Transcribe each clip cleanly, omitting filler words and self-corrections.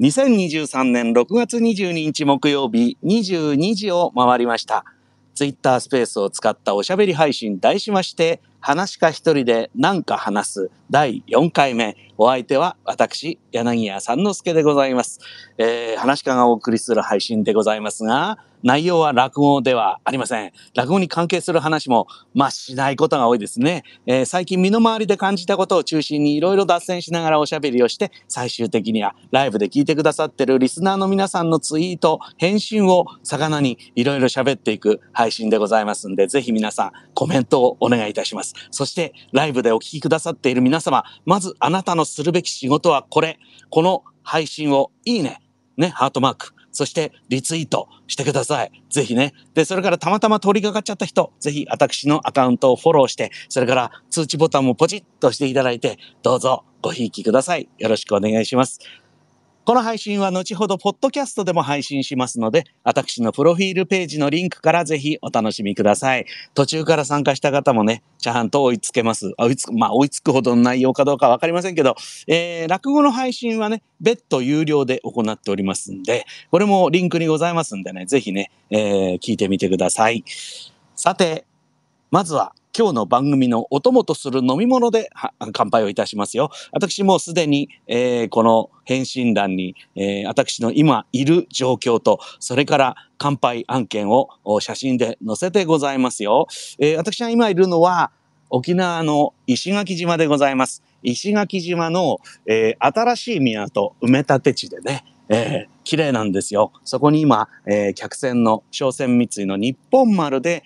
2023年6月22日木曜日22時を回りました。ツイッタースペースを使ったおしゃべり配信題しまして、話か一人でなんか話す第4回目。お相手は私、柳家三之助でございます。話かがお送りする配信でございますが、内容は落語ではありません。落語に関係する話も、しないことが多いですね。最近身の回りで感じたことを中心にいろいろ脱線しながらおしゃべりをして、最終的にはライブで聞いてくださってるリスナーの皆さんのツイート、返信を魚にいろいろ喋っていく配信でございますんで、ぜひ皆さんコメントをお願いいたします。そしてライブでお聞きくださっている皆様、まずあなたのするべき仕事はこれ。この配信をいいね、ハートマーク、そしてリツイートしてください。ぜひね。で、それからたまたま通りかかっちゃった人、ぜひ私のアカウントをフォローして、それから通知ボタンもポチッと押していただいて、どうぞごひいきください。よろしくお願いします。この配信は後ほどポッドキャストでも配信しますので、私のプロフィールページのリンクからぜひお楽しみください。途中から参加した方もね、ちゃんと追いつけます。追いつくほどの内容かどうかわかりませんけど、落語の配信はね、別途有料で行っておりますんで、これもリンクにございますんでね、ぜひね、聞いてみてください。さて、まずは今日の番組のお供とする飲み物で乾杯をいたしますよ。私もうすでに、この返信欄に、私の今いる状況と、それから乾杯案件を写真で載せてございますよ。私が今いるのは沖縄の石垣島でございます。石垣島の、新しい港埋め立て地でね、綺麗なんですよ。そこに今、客船の商船三井の日本丸で、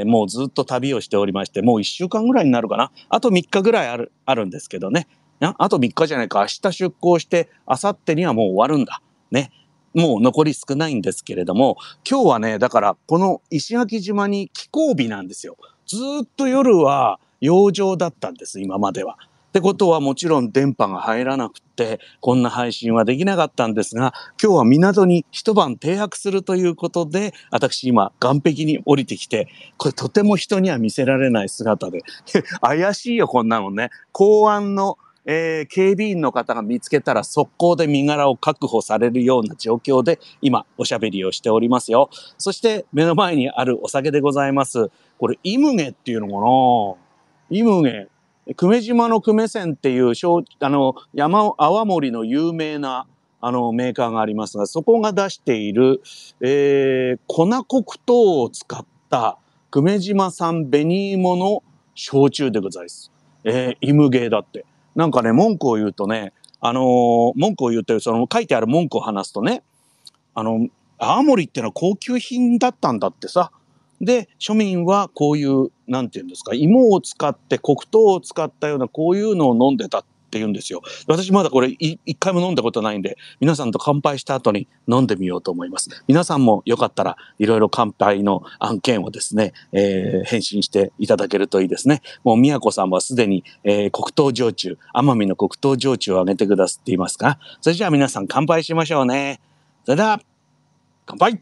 もうずっと旅をしておりまして、もう1週間ぐらいになるかな。あと3日ぐらいあるんですけどね。あと3日じゃないか。明日出港して、明後日にはもう終わるんだ。ね。もう残り少ないんですけれども、今日はね、だからこの石垣島に寄港日なんですよ。ずっと夜は洋上だったんです、今までは。ってことはもちろん電波が入らなくてこんな配信はできなかったんですが、今日は港に一晩停泊するということで、私今岸壁に降りてきて、これとても人には見せられない姿で怪しいよこんなのね。港湾の警備員の方が見つけたら速攻で身柄を確保されるような状況で今おしゃべりをしておりますよ。そして目の前にあるお酒でございます。これイムゲっていうのかな。イムゲ、久米島の久米船っていう泡盛の有名なメーカーがありますが、そこが出している、粉黒糖を使った久米島産紅芋の焼酎でございます。イムゲーだって。なんかね、文句を言うとね、文句を言うと、その書いてある文句を話すとね、泡盛ってのは高級品だったんだってさ。で、庶民はこういう、なんていうんですか、芋を使って黒糖を使ったようなこういうのを飲んでたっていうんですよ。私まだこれ一回も飲んだことないんで、皆さんと乾杯した後に飲んでみようと思います。皆さんもよかったらいろいろ乾杯の案件をですね、返信していただけるといいですね。もう宮子さんはすでに、黒糖焼酎、奄美の黒糖焼酎をあげてくださっていますが、それじゃあ皆さん乾杯しましょうね。それでは乾杯。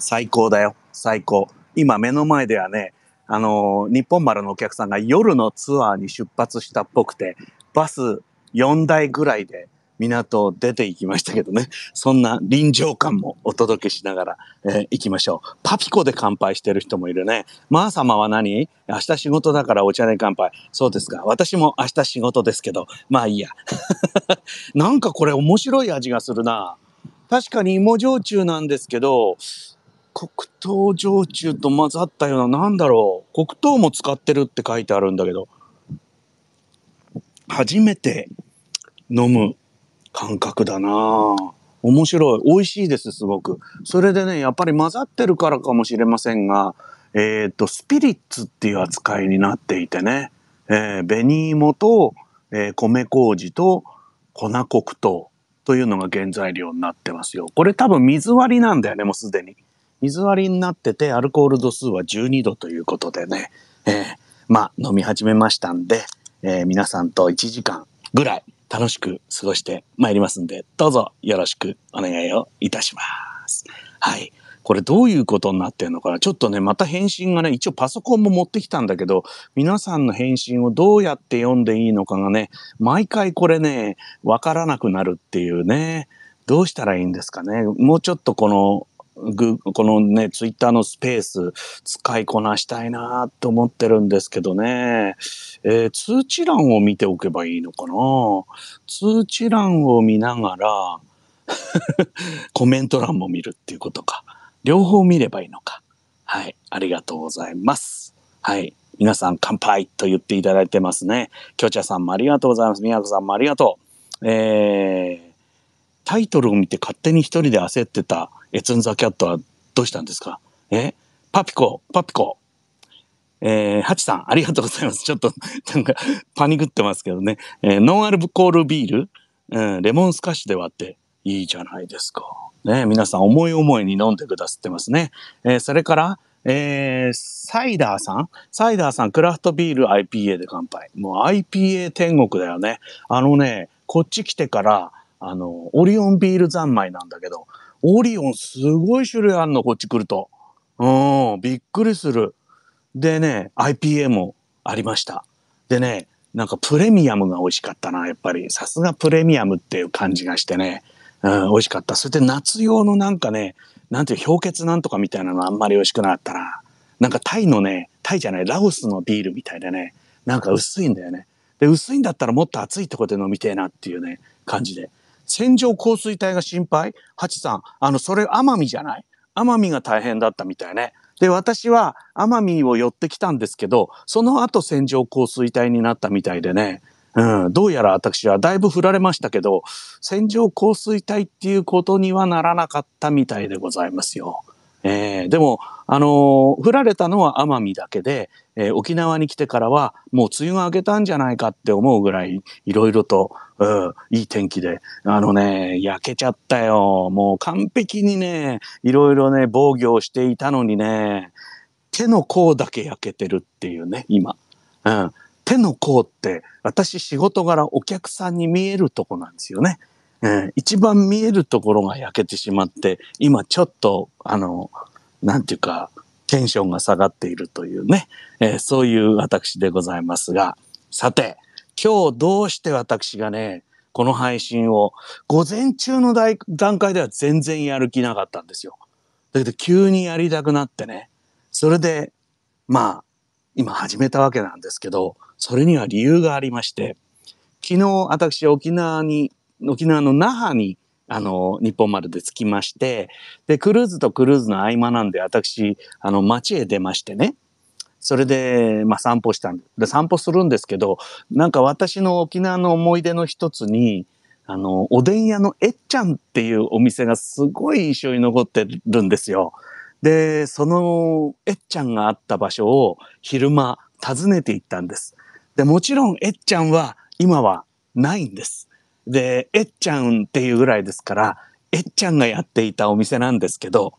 最高だよ、最高。今目の前ではね、日本丸のお客さんが夜のツアーに出発したっぽくて、バス4台ぐらいで港を出て行きましたけどね。そんな臨場感もお届けしながら、行きましょう。パピコで乾杯してる人もいるね。まー様は何？明日仕事だからお茶で乾杯。そうですか。私も明日仕事ですけど、まあいいや。なんかこれ面白い味がするな。確かに芋焼酎なんですけど、黒糖焼酎と混ざったような、なんだろう。黒糖も使ってるって書いてあるんだけど、初めて飲む感覚だな。面白い。美味しいです、すごく。それでね、やっぱり混ざってるからかもしれませんが、スピリッツっていう扱いになっていてね、紅芋と、米麹と粉黒糖というのが原材料になってますよ。これ多分水割りなんだよね、もうすでに。水割りになってて、アルコール度数は12度ということでね、飲み始めましたんで、皆さんと1時間ぐらい楽しく過ごしてまいりますんで、どうぞよろしくお願いをいたします。はい。これどういうことになってんのかな。ちょっとね、また返信がね、一応パソコンも持ってきたんだけど、皆さんの返信をどうやって読んでいいのかがね、毎回これね、わからなくなるっていうね。どうしたらいいんですかね。もうちょっとこのね、ツイッターのスペース使いこなしたいなと思ってるんですけどね。通知欄を見ておけばいいのかな。通知欄を見ながら、コメント欄も見るっていうことか。両方見ればいいのか。はい。ありがとうございます。はい。皆さん乾杯と言っていただいてますね。きょちゃさんもありがとうございます。みやこさんもありがとう。タイトルを見て勝手に一人で焦ってたエツンザキャットはどうしたんですか？パピコ。ハチさん、ありがとうございます。ちょっと、なんか、パニクってますけどね。ノンアルコールビール、レモンスカッシュで割っていいじゃないですか。ね、皆さん思い思いに飲んでくださってますね。それから、サイダーさん、クラフトビール IPA で乾杯。もう IPA 天国だよね。こっち来てから、オリオンビール三昧なんだけど、オリオンすごい種類あんの、こっち来ると。びっくりする。でね、IPA もありました。でね、なんかプレミアムが美味しかったな、やっぱり。さすがプレミアムっていう感じがしてね。美味しかった。それで夏用のなんかね、なんていう氷結なんとかみたいなのあんまり美味しくなかったな。なんかタイじゃない、ラオスのビールみたいでね、なんか薄いんだよね。で、薄いんだったらもっと熱いとこで飲みてえなっていうね、感じで。線状降水帯が心配？ハチさん、それ奄美じゃない？奄美が大変だったみたいね。で、私は奄美を寄ってきたんですけど、その後線状降水帯になったみたいでね、どうやら私はだいぶ振られましたけど、線状降水帯っていうことにはならなかったみたいでございますよ。でも、振られたのは奄美だけで、沖縄に来てからはもう梅雨が明けたんじゃないかって思うぐらいいろいろと、いい天気で、焼けちゃったよ。もう完璧にね、いろいろね、防御をしていたのにね、手の甲だけ焼けてるっていうね、今。手の甲って私仕事柄お客さんに見えるとこなんですよね。一番見えるところが焼けてしまって、今ちょっと、なんていうか、テンションが下がっているというね、そういう私でございますが、さて、今日どうして私がね、この配信を午前中の段階では全然やる気なかったんですよ。だけど急にやりたくなってね、それで、まあ、今始めたわけなんですけど、それには理由がありまして、昨日私沖縄の那覇に日本丸で着きまして、でクルーズとクルーズの合間なんで私街へ出ましてね、それで散歩したんで、散歩するんですけど、なんか私の沖縄の思い出の一つにおでん屋のえっちゃんっていうお店がすごい印象に残ってるんですよ。でそのえっちゃんがあった場所を昼間訪ねて行ったんです。でもちろんえっちゃんは今はないんです。でえっちゃんっていうぐらいですから、えっちゃんがやっていたお店なんですけど、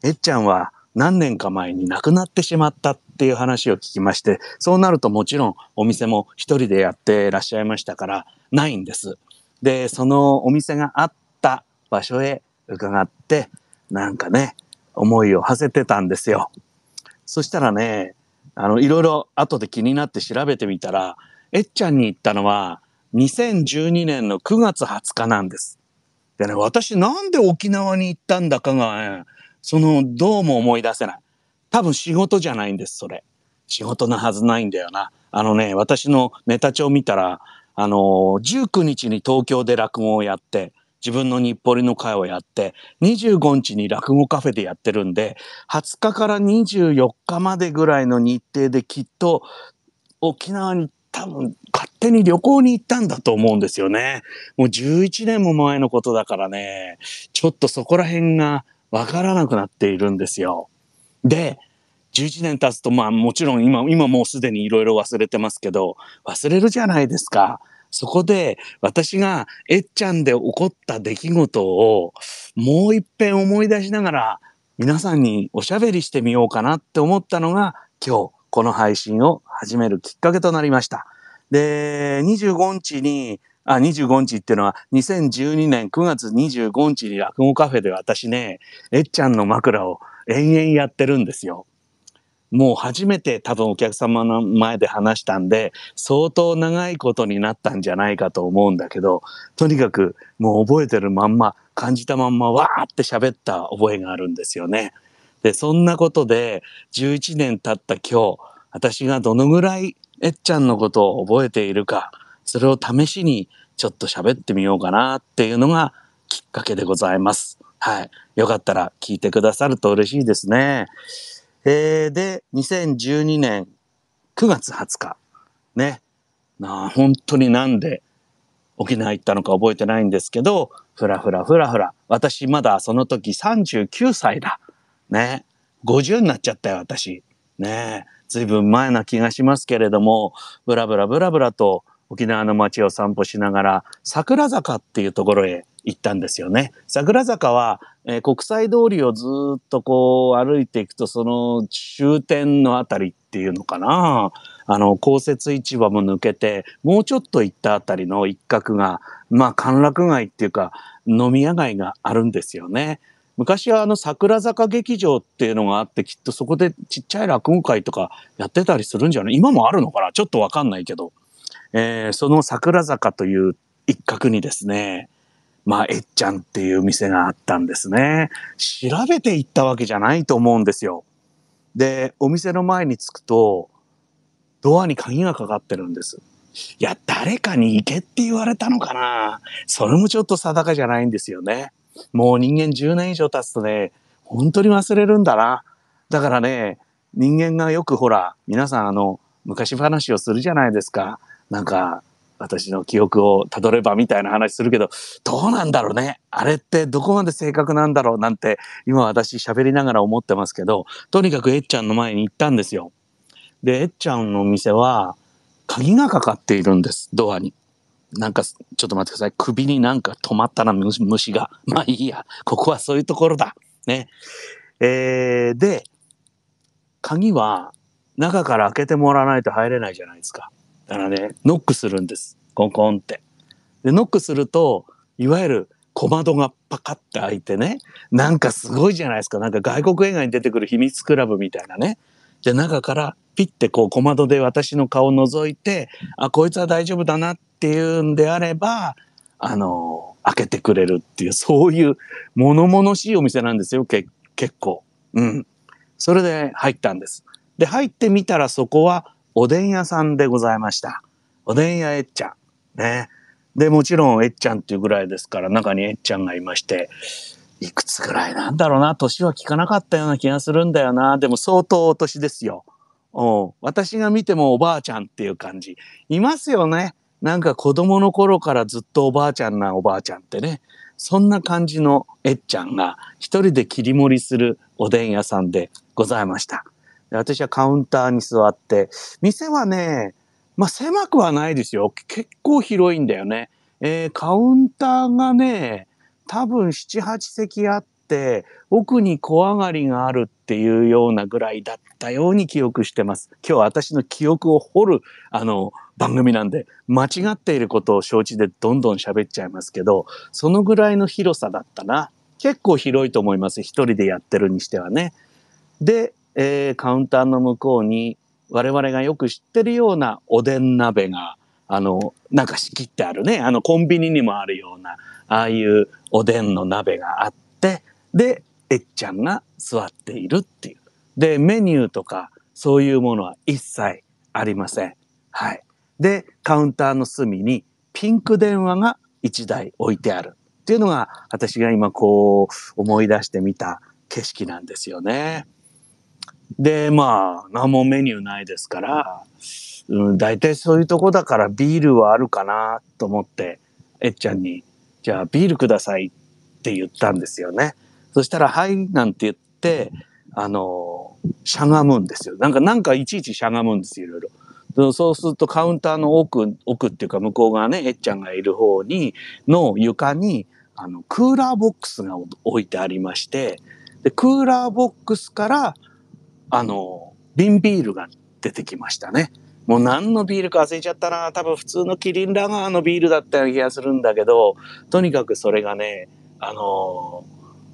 えっちゃんは何年か前に亡くなってしまったっていう話を聞きまして、そうなるともちろんお店も一人でやってらっしゃいましたからないんです。でそのお店があった場所へ伺って、なんかね、思いを馳せてたんですよ。そしたらね、いろいろ後で気になって調べてみたら、えっちゃんに行ったのは2012年の9月20日なんです。でね、私なんで沖縄に行ったんだかが、ね、どうも思い出せない。多分仕事じゃないんです、それ。仕事のはずないんだよな。私のネタ帳見たら、19日に東京で落語をやって、自分の日暮里の会をやって、25日に落語カフェでやってるんで、20日から24日までぐらいの日程できっと沖縄に多分勝手に旅行に行ったんだと思うんですよね。もう11年も前のことだからね、ちょっとそこら辺がわからなくなっているんですよ。で、11年経つともちろん今もうすでにいろいろ忘れてますけど、忘れるじゃないですか。そこで私がえっちゃんで起こった出来事をもう一遍思い出しながら皆さんにおしゃべりしてみようかなって思ったのが今日この配信を始めるきっかけとなりました。で、25日っていうのは2012年9月25日に落語カフェで私ね、えっちゃんの枕を延々やってるんですよ。もう初めて多分お客様の前で話したんで、相当長いことになったんじゃないかと思うんだけど、とにかくもう覚えてるまんま、感じたまんまわーって喋った覚えがあるんですよね。で、そんなことで11年経った今日、私がどのぐらいえっちゃんのことを覚えているか、それを試しにちょっと喋ってみようかなっていうのがきっかけでございます。はい。よかったら聞いてくださると嬉しいですね。で、2012年9月20日。ね。本当になんで沖縄行ったのか覚えてないんですけど、ふらふらふらふら。私まだその時39歳だ。ね。50になっちゃったよ、私。ね。ずいぶん前な気がしますけれども、ぶらぶらぶらぶらと沖縄の街を散歩しながら、桜坂っていうところへ行ったんですよね。桜坂は、国際通りをずっとこう歩いていくと、その終点のあたりっていうのかな。公設市場も抜けて、もうちょっと行ったあたりの一角が、まあ歓楽街っていうか、飲み屋街があるんですよね。昔は桜坂劇場っていうのがあって、きっとそこでちっちゃい落語会とかやってたりするんじゃない？今もあるのかな？ちょっとわかんないけど。その桜坂という一角にですね、まあ、えっちゃんっていう店があったんですね。調べて行ったわけじゃないと思うんですよ。で、お店の前に着くと、ドアに鍵がかかってるんです。いや、誰かに行けって言われたのかな？それもちょっと定かじゃないんですよね。もう人間10年以上経つとね、本当に忘れるんだな。だからね、人間がよくほら、皆さん昔話をするじゃないですか。なんか、私の記憶をたどればみたいな話するけど、どうなんだろうね。あれってどこまで正確なんだろうなんて、今私喋りながら思ってますけど、とにかくえっちゃんの前に行ったんですよ。で、えっちゃんのお店は、鍵がかかっているんです、ドアに。なんか、ちょっと待ってください。首になんか止まったな、虫が。まあいいや。ここはそういうところだ。ね。で、鍵は中から開けてもらわないと入れないじゃないですか。だからね、ノックするんです。コンコンって。で、ノックすると、いわゆる小窓がパカッて開いてね、なんかすごいじゃないですか。なんか外国映画に出てくる秘密クラブみたいなね。で、中からピッてこう小窓で私の顔を覗いて、あ、こいつは大丈夫だなっていうんであれば、開けてくれるっていう、そういう物々しいお店なんですよ、結構。うん。それで入ったんです。で、入ってみたらそこはおでん屋さんでございました。おでん屋えっちゃん。ね。で、もちろんえっちゃんっていうぐらいですから、中にえっちゃんがいまして、いくつぐらいなんだろうな、年は聞かなかったような気がするんだよな。でも相当お年ですよ。私が見てもおばあちゃんっていう感じ。いますよね。なんか子供の頃からずっとおばあちゃんなおばあちゃんってね。そんな感じのえっちゃんが一人で切り盛りするおでん屋さんでございました。で、私はカウンターに座って、店はね、まあ狭くはないですよ。結構広いんだよね。カウンターがね、多分7、8席あって、奥に小上がりがあるっていうようなぐらいだったように記憶してます。今日は私の記憶を掘る、番組なんで、間違っていることを承知でどんどん喋っちゃいますけど、そのぐらいの広さだったな。結構広いと思います。一人でやってるにしてはね。で、カウンターの向こうに我々がよく知ってるようなおでん鍋が、なんか仕切ってあるね。コンビニにもあるような、ああいうおでんの鍋があって、で、えっちゃんが座っているっていう。で、メニューとかそういうものは一切ありません。はい。で、カウンターの隅にピンク電話が一台置いてあるっていうのが私が今こう思い出してみた景色なんですよね。で、まあ、何もメニューないですから、大体そういうとこだからビールはあるかなと思って、えっちゃんに、じゃあビールくださいって言ったんですよね。そしたら、はい、なんて言って、しゃがむんですよ。なんかいちいちしゃがむんですよ、いろいろ。そうするとカウンターの奥っていうか向こう側ね、えっちゃんがいる方の床に、クーラーボックスが置いてありまして、で、クーラーボックスから、瓶ビールが出てきましたね。もう何のビールか忘れちゃったな。多分普通のキリンラガーのビールだったような気がするんだけど、とにかくそれがね、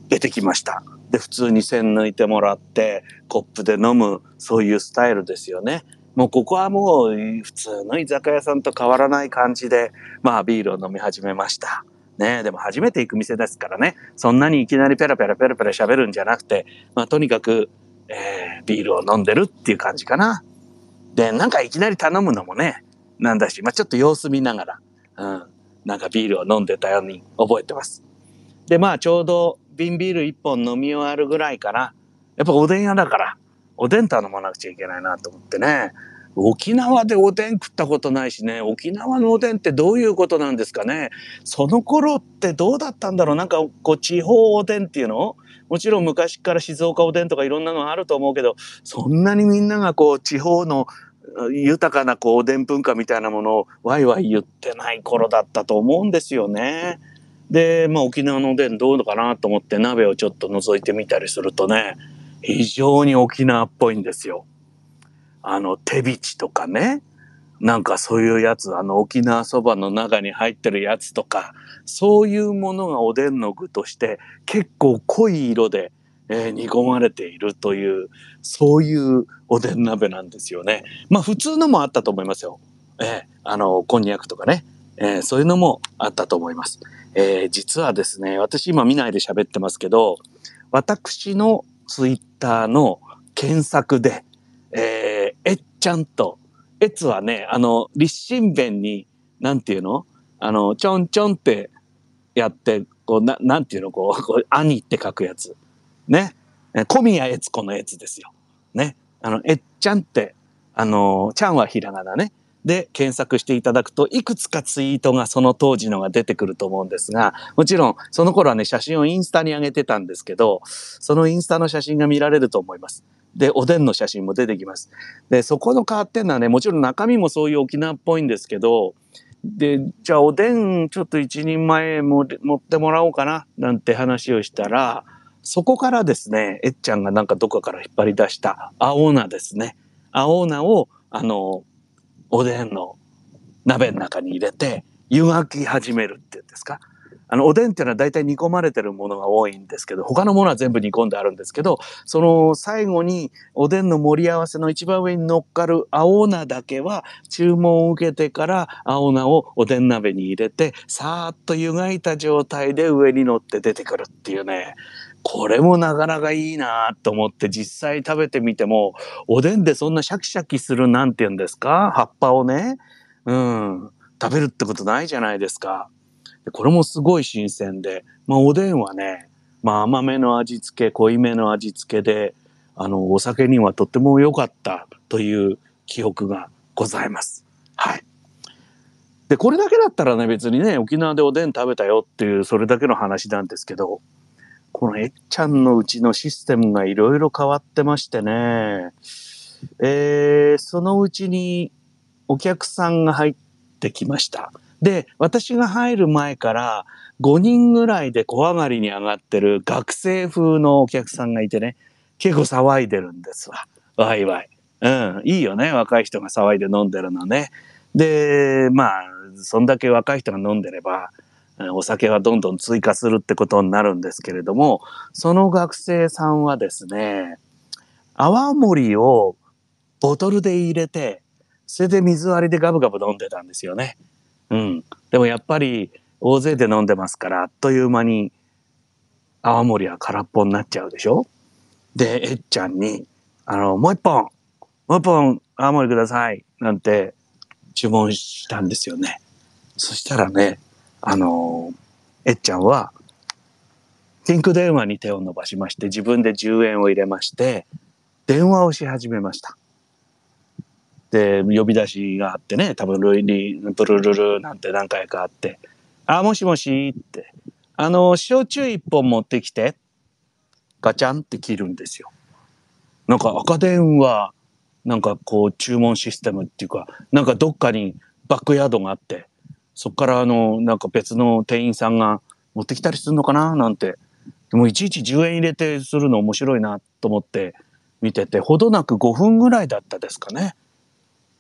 出てきました。で、普通に栓抜いてもらって、コップで飲む、そういうスタイルですよね。もうここはもう普通の居酒屋さんと変わらない感じで、ビールを飲み始めました。ね、でも初めて行く店ですからね、そんなにいきなりペラペラペラペラ喋るんじゃなくて、とにかく、ビールを飲んでるっていう感じかな。で、なんかいきなり頼むのもね、なんだし、ちょっと様子見ながら、なんかビールを飲んでたように覚えてます。で、ちょうど瓶ビール1本飲み終わるぐらいかな。やっぱおでん屋だから、おでん頼まなくちゃいけないなと思ってね。沖縄でおでん食ったことないしね、沖縄のおでんってどういうことなんですかね。その頃ってどうだったんだろう。なんかこう地方おでんっていうの、もちろん昔から静岡おでんとかいろんなのあると思うけど、そんなにみんながこう地方の豊かなこうおでん文化みたいなものをワイワイ言ってない頃だったと思うんですよね。で、沖縄のおでんどうのかなと思って鍋をちょっと覗いてみたりするとね、非常に沖縄っぽいんですよ。手びちとかね、なんかそういうやつ、沖縄そばの中に入ってるやつとか、そういうものがおでんの具として結構濃い色で、煮込まれているという、そういうおでん鍋なんですよね。普通のもあったと思いますよ。こんにゃくとかね、そういうのもあったと思います。実はですね、私今見ないで喋ってますけど、私のツイッターの検索で、えっちゃんと、えつはね、立身弁に、なんていうのちょんちょんってやって、こう、なんていうのこう、兄って書くやつ。ね。小宮悦子のやつですよ。ね。えっちゃんって、ちゃんはひらがなね。で、検索していただくと、いくつかツイートがその当時のが出てくると思うんですが、もちろん、その頃はね、写真をインスタに上げてたんですけど、そのインスタの写真が見られると思います。で、おでんの写真も出てきます。で、そこの変わってんのはね、もちろん中身もそういう沖縄っぽいんですけど、で、じゃあおでんちょっと一人前も持ってもらおうかな、なんて話をしたら、そこからですね、えっちゃんがなんかどこかから引っ張り出した青菜ですね。青菜を、おでんの鍋の中に入れて湯がき始めるっていうんですか。おでんっていうのは大体煮込まれてるものが多いんですけど、他のものは全部煮込んであるんですけど、その最後におでんの盛り合わせの一番上に乗っかる青菜だけは注文を受けてから青菜をおでん鍋に入れて、さーっと湯がいた状態で上に乗って出てくるっていうね。これもなかなかいいなと思って実際食べてみても、おでんでそんなシャキシャキするなんていうんですか、葉っぱをね、食べるってことないじゃないですか。これもすごい新鮮で、おでんはね、甘めの味付け、濃いめの味付けで、お酒にはとっても良かったという記憶がございます。はい。で、これだけだったらね、別にね、沖縄でおでん食べたよっていう、それだけの話なんですけど、このえっちゃんのうちのシステムがいろいろ変わってましてね、そのうちにお客さんが入ってきました。で、私が入る前から5人ぐらいで小上がりに上がってる学生風のお客さんがいてね、結構騒いでるんですわ。ワイワイ。いいよね、若い人が騒いで飲んでるのね。で、そんだけ若い人が飲んでれば、お酒はどんどん追加するってことになるんですけれども、その学生さんはですね、泡盛をボトルで入れて、それで水割りでガブガブ飲んでたんですよね。でもやっぱり大勢で飲んでますから、あっという間に泡盛は空っぽになっちゃうでしょ。で、えっちゃんに、もう一本泡盛ください、なんて注文したんですよね。そしたらね、えっちゃんは、ピンク電話に手を伸ばしまして、自分で10円を入れまして、電話をし始めました。で、呼び出しがあってね、多分ルイリー、ブルルルなんて何回かあって、もしもしって、焼酎一本持ってきて、ガチャンって切るんですよ。なんか赤電話、なんかこう注文システムっていうか、なんかどっかにバックヤードがあって、そっからなんか別の店員さんが持ってきたりするのかななんて、でもいちいち10円入れてするの面白いなと思って見てて、ほどなく5分ぐらいだったですかね。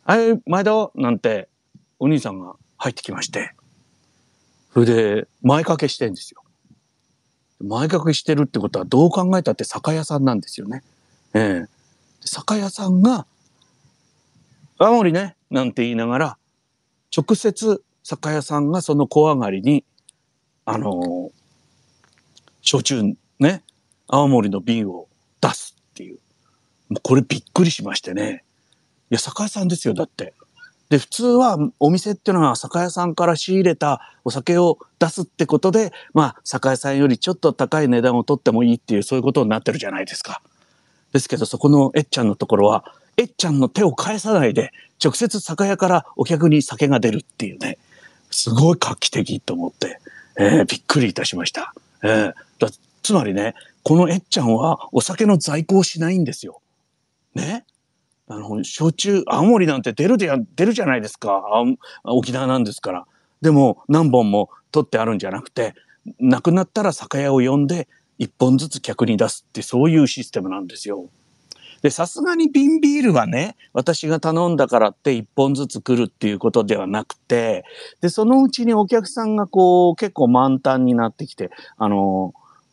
はい、毎度なんてお兄さんが入ってきまして、それで前掛けしてんですよ。前掛けしてるってことはどう考えたって酒屋さんなんですよね。酒屋さんが青森ねなんて言いながら直接酒屋さんがその小上がりに焼酎ね青森の瓶を出すっていう、もうこれびっくりしましてね。いや酒屋さんですよだって。で普通はお店っていうのは酒屋さんから仕入れたお酒を出すってことで、まあ酒屋さんよりちょっと高い値段を取ってもいいっていうそういうことになってるじゃないですか。ですけどそこのえっちゃんのところはえっちゃんの手を返さないで直接酒屋からお客に酒が出るっていうね、すごい画期的と思って、びっくりいたしました。つまりねこのえっちゃんはお酒の在庫をしないんですよ。ね。焼酎青森なんて出るじゃないですか。沖縄なんですから。でも何本も取ってあるんじゃなくて、なくなったら酒屋を呼んで1本ずつ客に出すってそういうシステムなんですよ。でさすがに瓶ビールはね私が頼んだからって1本ずつ来るっていうことではなくて、でそのうちにお客さんがこう結構満タンになってきて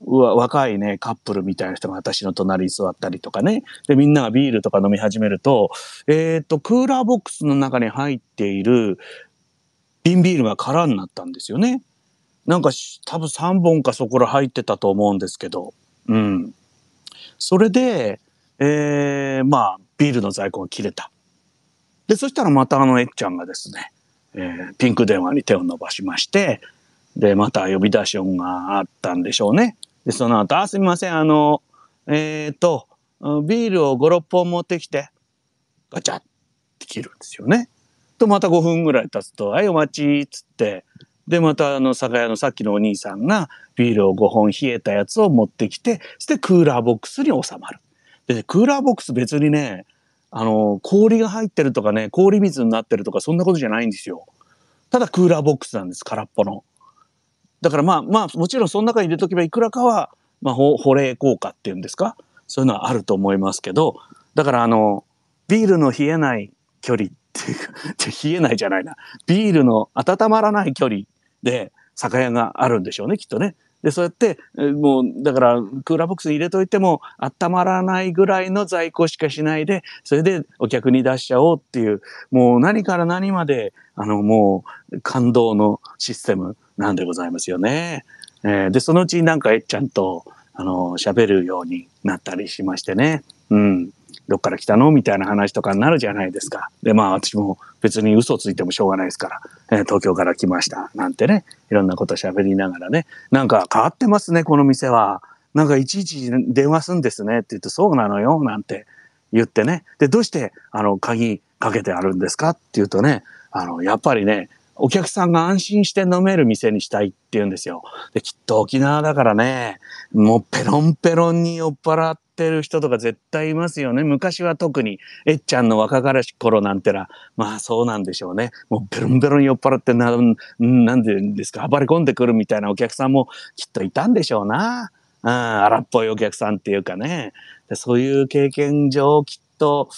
若いねカップルみたいな人が私の隣に座ったりとかね、でみんながビールとか飲み始めるとクーラーボックスの中に入っている瓶ビールが空になったんですよね。なんか多分3本かそこら入ってたと思うんですけど、それで、まあビールの在庫が切れた。でそしたらまたえっちゃんがですね、ピンク電話に手を伸ばしまして、でまた呼び出し音があったんでしょうね。でその後すみませんビールを5、6本持ってきてガチャって切るんですよね。とまた5分ぐらい経つと「はいお待ち」っつってでまた酒屋のさっきのお兄さんがビールを5本冷えたやつを持ってきて、そしてクーラーボックスに収まる。でクーラーボックス別にね氷が入ってるとかね氷水になってるとかそんなことじゃないんですよ。ただクーラーボックスなんです、空っぽの。だからまあもちろんその中に入れとけばいくらかは、保冷効果っていうんですか、そういうのはあると思いますけど、だからビールの冷えない距離っていうか冷えないじゃないな、ビールの温まらない距離で酒屋があるんでしょうねきっとね。でそうやってもうだからクーラーボックスに入れといても温まらないぐらいの在庫しかしないで、それでお客に出しちゃおうっていう、もう何から何までもう感動のシステムなんでございますよね。でそのうちなんかえっちゃんと喋るようになったりしましてね。どっから来たのみたいな話とかになるじゃないですか。で私も別に嘘ついてもしょうがないですから、東京から来ましたなんてね、いろんなこと喋りながらね、なんか変わってますねこの店は、なんかいちいち電話すんですねって言って、そうなのよなんて言ってね、でどうして鍵かけてあるんですかって言うとね、やっぱりねお客さんが安心して飲める店にしたいって言うんですよ。できっと沖縄だからね、もうペロンペロンに酔っ払ってる人とか絶対いますよね。昔は特にえっちゃんの若かりし頃なんてのはそうなんでしょうね。もうペロンペロンに酔っ払ってなんでですか、暴れ込んでくるみたいなお客さんもきっといたんでしょうな。荒っぽいお客さんっていうかね。でそういう経験上きっと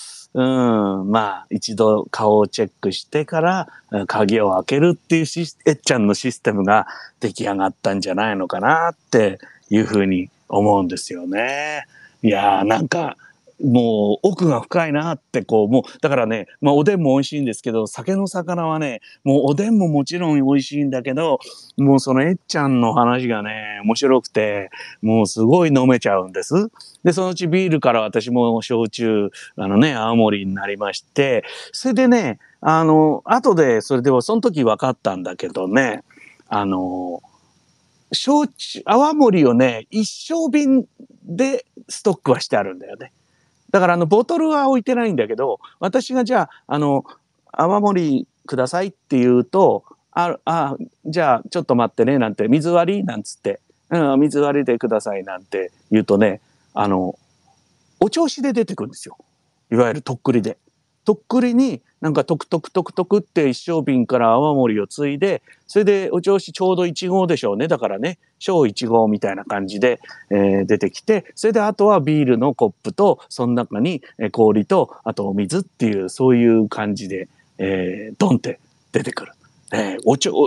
一度顔をチェックしてから鍵を開けるっていうえっちゃんのシステムが出来上がったんじゃないのかなっていうふうに思うんですよね。いやなんかもう奥が深いなってもうだからね、おでんも美味しいんですけど酒の魚はね、もうおでんももちろん美味しいんだけど、もうそのえっちゃんの話がね面白くてもうすごい飲めちゃうんです。でそのうちビールから私も焼酎青森になりまして、それでね後でそれではその時分かったんだけどね、焼酎泡盛をね一升瓶でストックはしてあるんだよね。だからボトルは置いてないんだけど、私がじゃあ泡盛くださいって言うとじゃあちょっと待ってねなんて、水割りなんつって、水割りでくださいなんて言うとねお調子で出てくるんですよ。いわゆるとっくりで。とっくりになんかトクトクトクトクって一升瓶から泡盛をついで、それでお調子ちょうど1合でしょうね。だからね小1合みたいな感じで、出てきて、それであとはビールのコップとその中に氷とあとお水っていうそういう感じで、ドンって出てくる。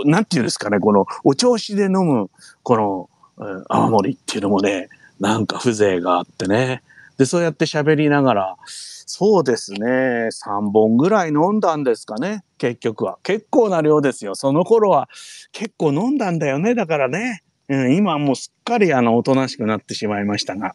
なんていうんですかね、このお調子で飲むこの泡盛っていうのもね、なんか風情があってね。で、そうやって喋りながら、そうですね、3本ぐらい飲んだんですかね、結局は。結構な量ですよ。その頃は結構飲んだんだよね、だからね。今もうすっかりおとなしくなってしまいましたが。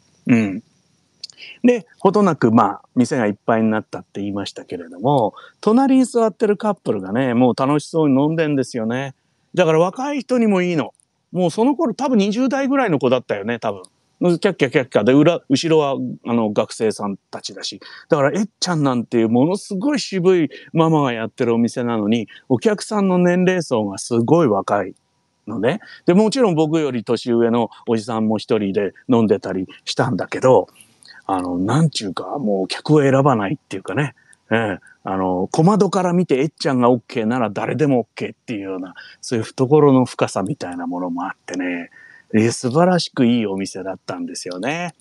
で、ほどなく店がいっぱいになったって言いましたけれども、隣に座ってるカップルがね、もう楽しそうに飲んでんですよね。だから若い人にもいいの。もうその頃多分20代ぐらいの子だったよね、多分。キャッキャキャッキャで後ろは学生さんたちだし。だからえっちゃんなんていうものすごい渋いママがやってるお店なのに、お客さんの年齢層がすごい若いのね。で、もちろん僕より年上のおじさんも一人で飲んでたりしたんだけど、なんちゅうか、もう客を選ばないっていうかね、小窓から見てえっちゃんが OK なら誰でも OK っていうような、そういう懐の深さみたいなものもあってね、素晴らしくいいお店だったんですよね。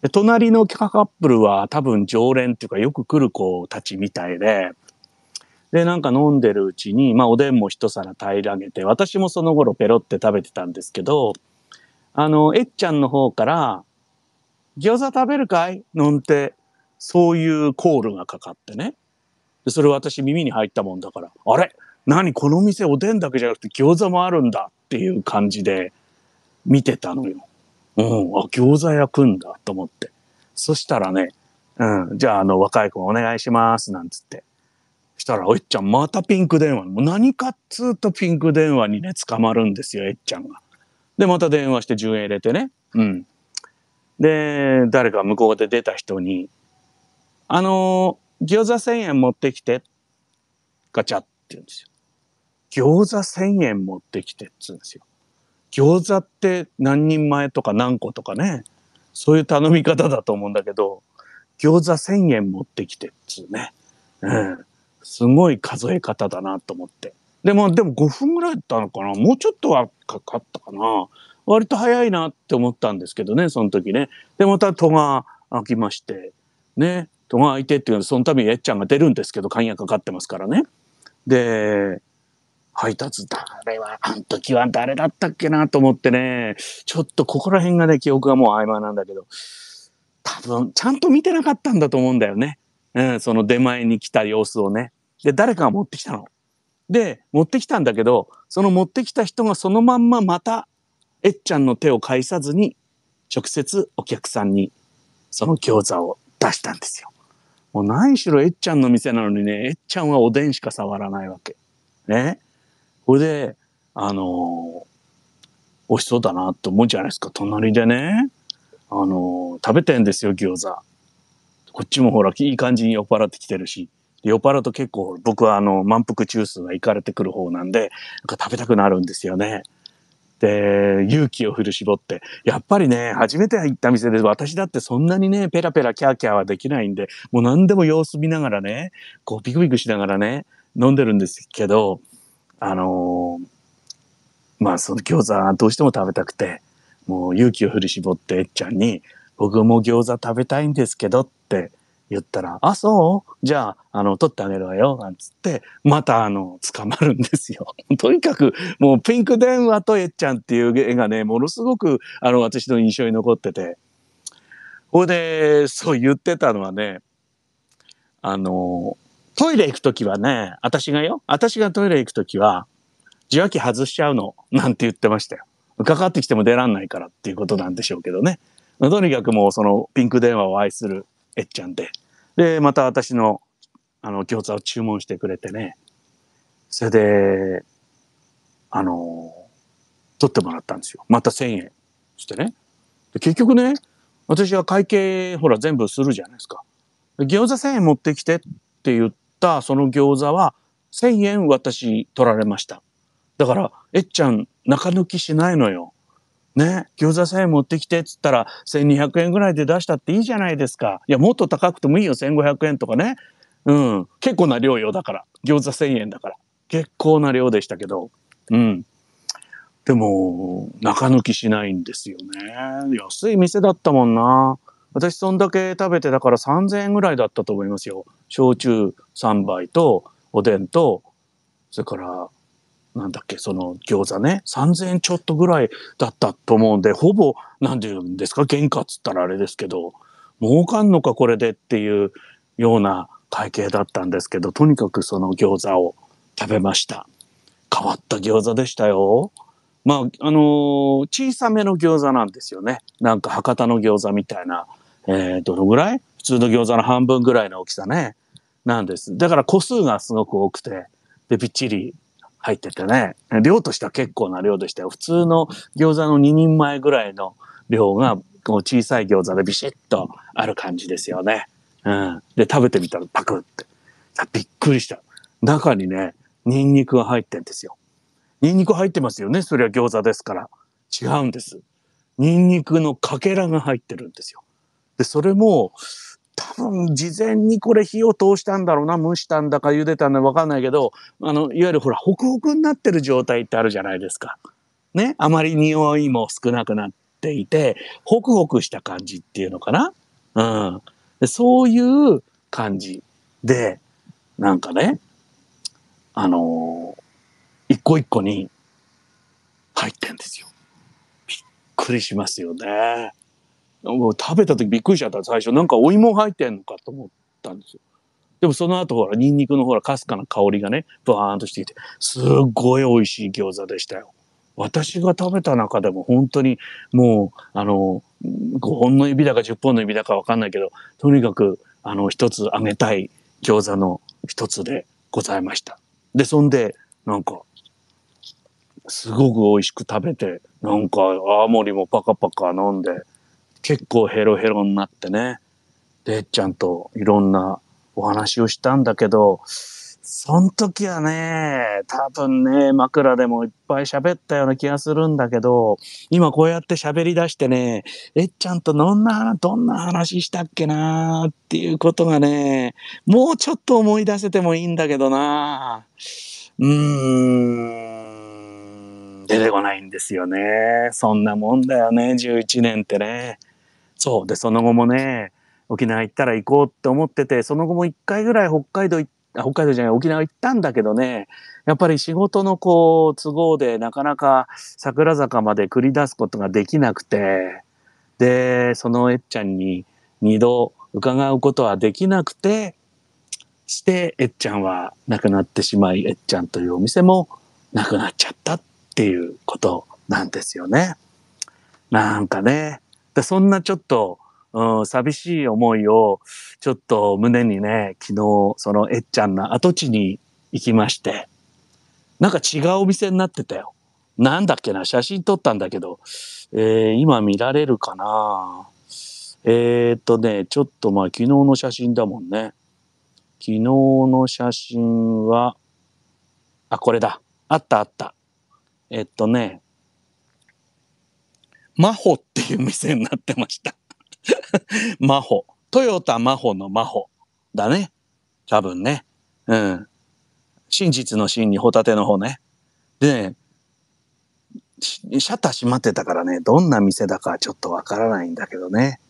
で、隣のカップルは多分常連っていうかよく来る子たちみたいで、で、なんか飲んでるうちに、おでんも一皿平らげて、私もその頃ペロって食べてたんですけど、えっちゃんの方から、餃子食べるかいなんて、そういうコールがかかってね。でそれ私耳に入ったもんだから、あれ何この店おでんだけじゃなくて餃子もあるんだっていう感じで見てたのよ。餃子焼くんだと思って。そしたらね、じゃあ若い子お願いしますなんつって。したら、おっちゃんまたピンク電話。もう何かっつうとピンク電話にね、捕まるんですよ、えっちゃんが。で、また電話して10円入れてね。で、誰か向こうで出た人に、餃子1000円持ってきて、ガチャって言うんですよ。餃子1000円持ってきてって言うんですよ。餃子って何人前とか何個とかね、そういう頼み方だと思うんだけど、餃子1000円持ってきてっつうね。すごい数え方だなと思って。でも5分ぐらいだったのかな、もうちょっとはかかったかな。割と早いなって思ったんですけどね、その時ね。で、また戸が開きまして、ね、戸が開いてっていうのはそのためにえっちゃんが出るんですけど、鍵がかかってますからね。で、配達あの時は誰だったっけなと思ってね、ちょっとここら辺がね、記憶がもう曖昧なんだけど、多分、ちゃんと見てなかったんだと思うんだよね。その出前に来た様子をね。で、誰かが持ってきたの。で、持ってきたんだけど、その持ってきた人がそのまんままた、えっちゃんの手を介さずに、直接お客さんにその餃子を出したんですよ。もう何しろえっちゃんの店なのにね、えっちゃんはおでんしか触らないわけ。ね。これで、美味しそうだなって思うじゃないですか。隣でね、食べてんですよ、餃子。こっちもほら、いい感じに酔っ払ってきてるし。酔っ払うと結構僕は満腹中枢がいかれてくる方なんで、なんか食べたくなるんですよね。で、勇気を振り絞って。やっぱりね、初めて行った店で私だってそんなにね、ペラペラキャーキャーはできないんで、もう何でも様子見ながらね、こうビクビクしながらね、飲んでるんですけど、その餃子どうしても食べたくて、もう勇気を振り絞ってえっちゃんに、僕も餃子食べたいんですけどって言ったら、あ、そうじゃあ、取ってあげるわよ、なんつって、また捕まるんですよ。とにかく、もうピンク電話とえっちゃんっていう絵がね、ものすごく、私の印象に残ってて、ほいで、そう言ってたのはね、トイレ行くときはね、私がトイレ行くときは、受話器外しちゃうの、なんて言ってましたよ。かかってきても出らんないからっていうことなんでしょうけどね。とにかくもうそのピンク電話を愛するえっちゃんで。で、また私の餃子を注文してくれてね。それで、取ってもらったんですよ。また1000円してね。で結局ね、私は会計ほら全部するじゃないですか。餃子1000円持ってきてって言ったその餃子は1000円私取られました。だから、えっちゃん、中抜きしないのよ。ね。餃子1000円持ってきてっつったら、1200円ぐらいで出したっていいじゃないですか。いや、もっと高くてもいいよ、1500円とかね。結構な量よ、だから。餃子1000円だから。結構な量でしたけど。でも、中抜きしないんですよね。安い店だったもんな。私、そんだけ食べて、だから3000円ぐらいだったと思いますよ。焼酎3杯と、おでんと、それから、なんだっけ、その餃子ね、3000円ちょっとぐらいだったと思うんで、ほぼ、なんて言うんですか、原価っつったらあれですけど、儲かんのかこれでっていうような会計だったんですけど、とにかくその餃子を食べました。変わった餃子でしたよ。まあ、小さめの餃子なんですよね。なんか博多の餃子みたいな、どのぐらい普通の餃子の半分ぐらいの大きさね。なんです。だから個数がすごく多くて、で、びっちり入っててね。量としては結構な量でしたよ。普通の餃子の2人前ぐらいの量が、こう小さい餃子でビシッとある感じですよね。うん。で、食べてみたらパクって。びっくりした。中にね、ニンニクが入ってんですよ。ニンニク入ってますよね。それは餃子ですから。違うんです。ニンニクのかけらが入ってるんですよ。で、それも、多分事前にこれ火を通したんだろうな、蒸したんだか茹でたんだかわかんないけど、いわゆるほら、ホクホクになってる状態ってあるじゃないですか。ね。あまり匂いも少なくなっていて、ホクホクした感じっていうのかな。うん。でそういう感じで、なんかね、あの一個一個に入ってんですよ。びっくりしますよね。もう食べた時びっくりしちゃった。最初なんかお芋入ってんのかと思ったんですよ。でもその後ほらニンニクのほらかすかな香りがねバーンとしてきてすっごい美味しい餃子でしたよ。私が食べた中でも本当にもう5本の指だか10本の指だかわかんないけどとにかく一つあげたい餃子の一つでございました。でそんでなんかすごく美味しく食べてなんか泡盛もパカパカ飲んで結構ヘロヘロになってねでっちゃんといろんなお話をしたんだけどそん時はね多分ね枕でもいっぱい喋ったような気がするんだけど今こうやって喋り出してねえっちゃんとどんな話したっけなっていうことがねもうちょっと思い出せてもいいんだけどな出てこないんですよね。そんなもんだよね、11年ってね。そう。で、その後もね、沖縄行ったら行こうって思ってて、その後も1回ぐらい北海道じゃない、沖縄行ったんだけどね、やっぱり仕事のこう、都合でなかなか桜坂まで繰り出すことができなくて、で、そのえっちゃんに2度伺うことはできなくて、してえっちゃんは亡くなってしまい、えっちゃんというお店もなくなっちゃったっていうことなんですよね。なんかね、そんなちょっと、寂しい思いをちょっと胸にね、昨日そのえっちゃんの跡地に行きまして、なんか違うお店になってたよ。なんだっけな、写真撮ったんだけど、今見られるかな。ちょっとまあ昨日の写真だもんね。昨日の写真は、あ、これだ。あったあった。えっとね、マホっていう店になってました。マホ。トヨタマホのマホ。だね。多分ね。うん。真実の真にホタテの方ね。でね、シャッター閉まってたからね、どんな店だかちょっとわからないんだけどね。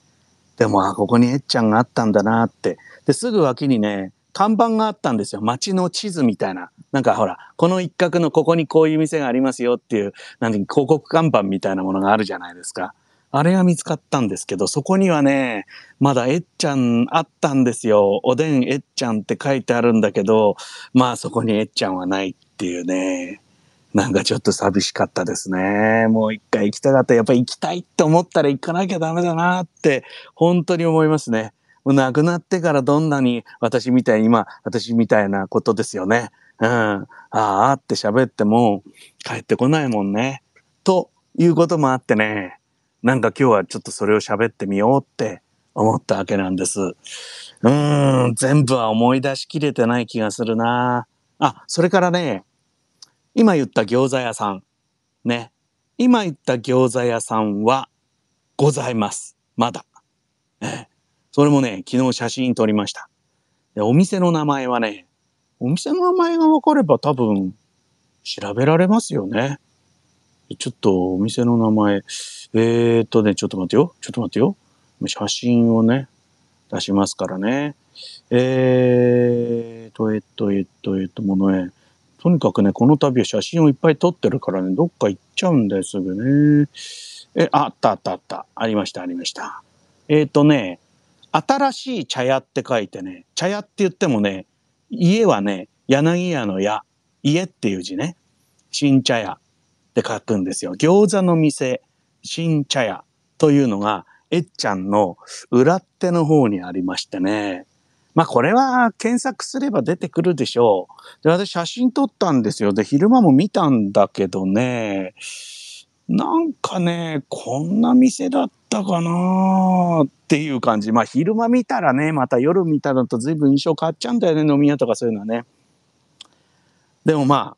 でも、ここにえっちゃんがあったんだなって。で、すぐ脇にね、看板があったんですよ。街の地図みたいな。なんかほら、この一角のここにこういう店がありますよっていう、なんで広告看板みたいなものがあるじゃないですか。あれが見つかったんですけど、そこにはね、まだえっちゃんあったんですよ。おでんえっちゃんって書いてあるんだけど、まあそこにえっちゃんはないっていうね。なんかちょっと寂しかったですね。もう一回行きたかった。やっぱり行きたいって思ったら行かなきゃダメだなって本当に思いますね。もう亡くなってからどんなに私みたいなことですよね。うん。ああって喋っても帰ってこないもんね。ということもあってね。なんか今日はちょっとそれを喋ってみようって思ったわけなんです。全部は思い出しきれてない気がするな。あ、それからね、今言った餃子屋さん。ね。今言った餃子屋さんはございます。まだ。それもね、昨日写真撮りました。でお店の名前はね、お店の名前が分かれば多分調べられますよね。ちょっとお店の名前、ちょっと待ってよ。ちょっと待ってよ。写真をね、出しますからね。ものへ。とにかくね、この度は写真をいっぱい撮ってるからね、どっか行っちゃうんですぐね。あったあったあった。ありましたありました。新しい茶屋って書いてね、茶屋って言ってもね、家はね、柳家の屋、家っていう字ね、新茶屋って書くんですよ。餃子の店、新茶屋というのが、えっちゃんの裏手の方にありましてね。まあこれは検索すれば出てくるでしょう。で、私写真撮ったんですよ。で、昼間も見たんだけどね、なんかね、こんな店だったかなっていう感じ。まあ昼間見たらね、また夜見たのと随分印象変わっちゃうんだよね、飲み屋とかそういうのはね。でもまあ、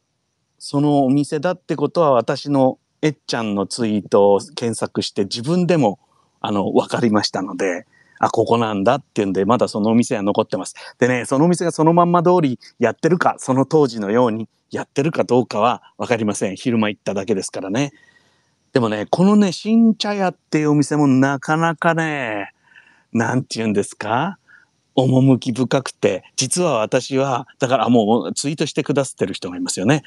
そのお店だってことは私のえっちゃんのツイートを検索して自分でも分かりましたので、あ、ここなんだっていうんで、まだそのお店は残ってます。でね、そのお店がそのまんま通りやってるか、その当時のようにやってるかどうかは分かりません。昼間行っただけですからね。でもね、このね、新茶屋っていうお店もなかなかね、なんて言うんですか、趣深くて、実は私は、だからもうツイートしてくださってる人がいますよね。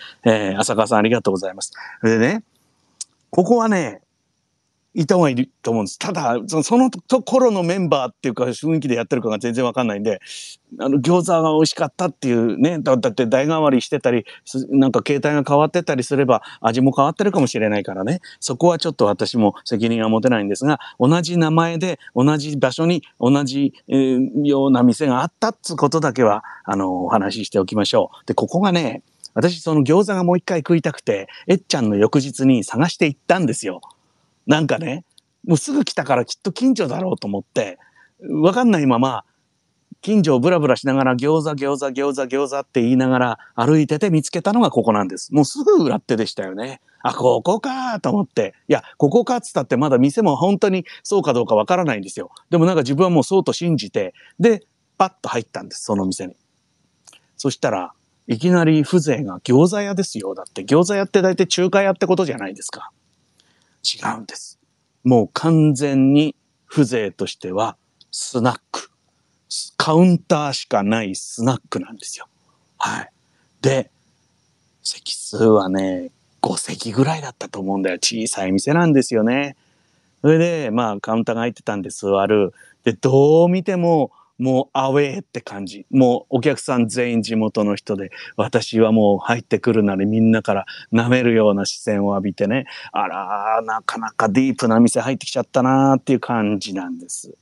浅川さんありがとうございます。でね、ここはね、いた方がいると思うんです。ただ、その頃のメンバーっていうか雰囲気でやってるかが全然わかんないんで、餃子が美味しかったっていうね、だって代替わりしてたり、なんか形態が変わってたりすれば味も変わってるかもしれないからね、そこはちょっと私も責任は持てないんですが、同じ名前で同じ場所に同じ、ような店があったっつことだけはお話ししておきましょう。で、ここがね、私その餃子がもう一回食いたくて、えっちゃんの翌日に探して行ったんですよ。なんかね、もうすぐ来たからきっと近所だろうと思って、わかんないまま、近所をブラブラしながら餃子餃子餃子餃子って言いながら歩いてて見つけたのがここなんです。もうすぐ裏手でしたよね。あ、ここかと思って。いや、ここかっつったってまだ店も本当にそうかどうかわからないんですよ。でもなんか自分はもうそうと信じて、で、パッと入ったんです、その店に。そしたら、いきなり風情が餃子屋ですよ。だって餃子屋って大体中華屋ってことじゃないですか。違うんです。もう完全に風情としてはスナック。カウンターしかないスナックなんですよ。はい。で、席数はね、5席ぐらいだったと思うんだよ。小さい店なんですよね。それで、まあカウンターが空いてたんで座る。で、どう見てももうアウェーって感じ。もうお客さん全員地元の人で、私はもう入ってくるなりみんなから舐めるような視線を浴びてね、あらー、なかなかディープな店入ってきちゃったなーっていう感じなんです。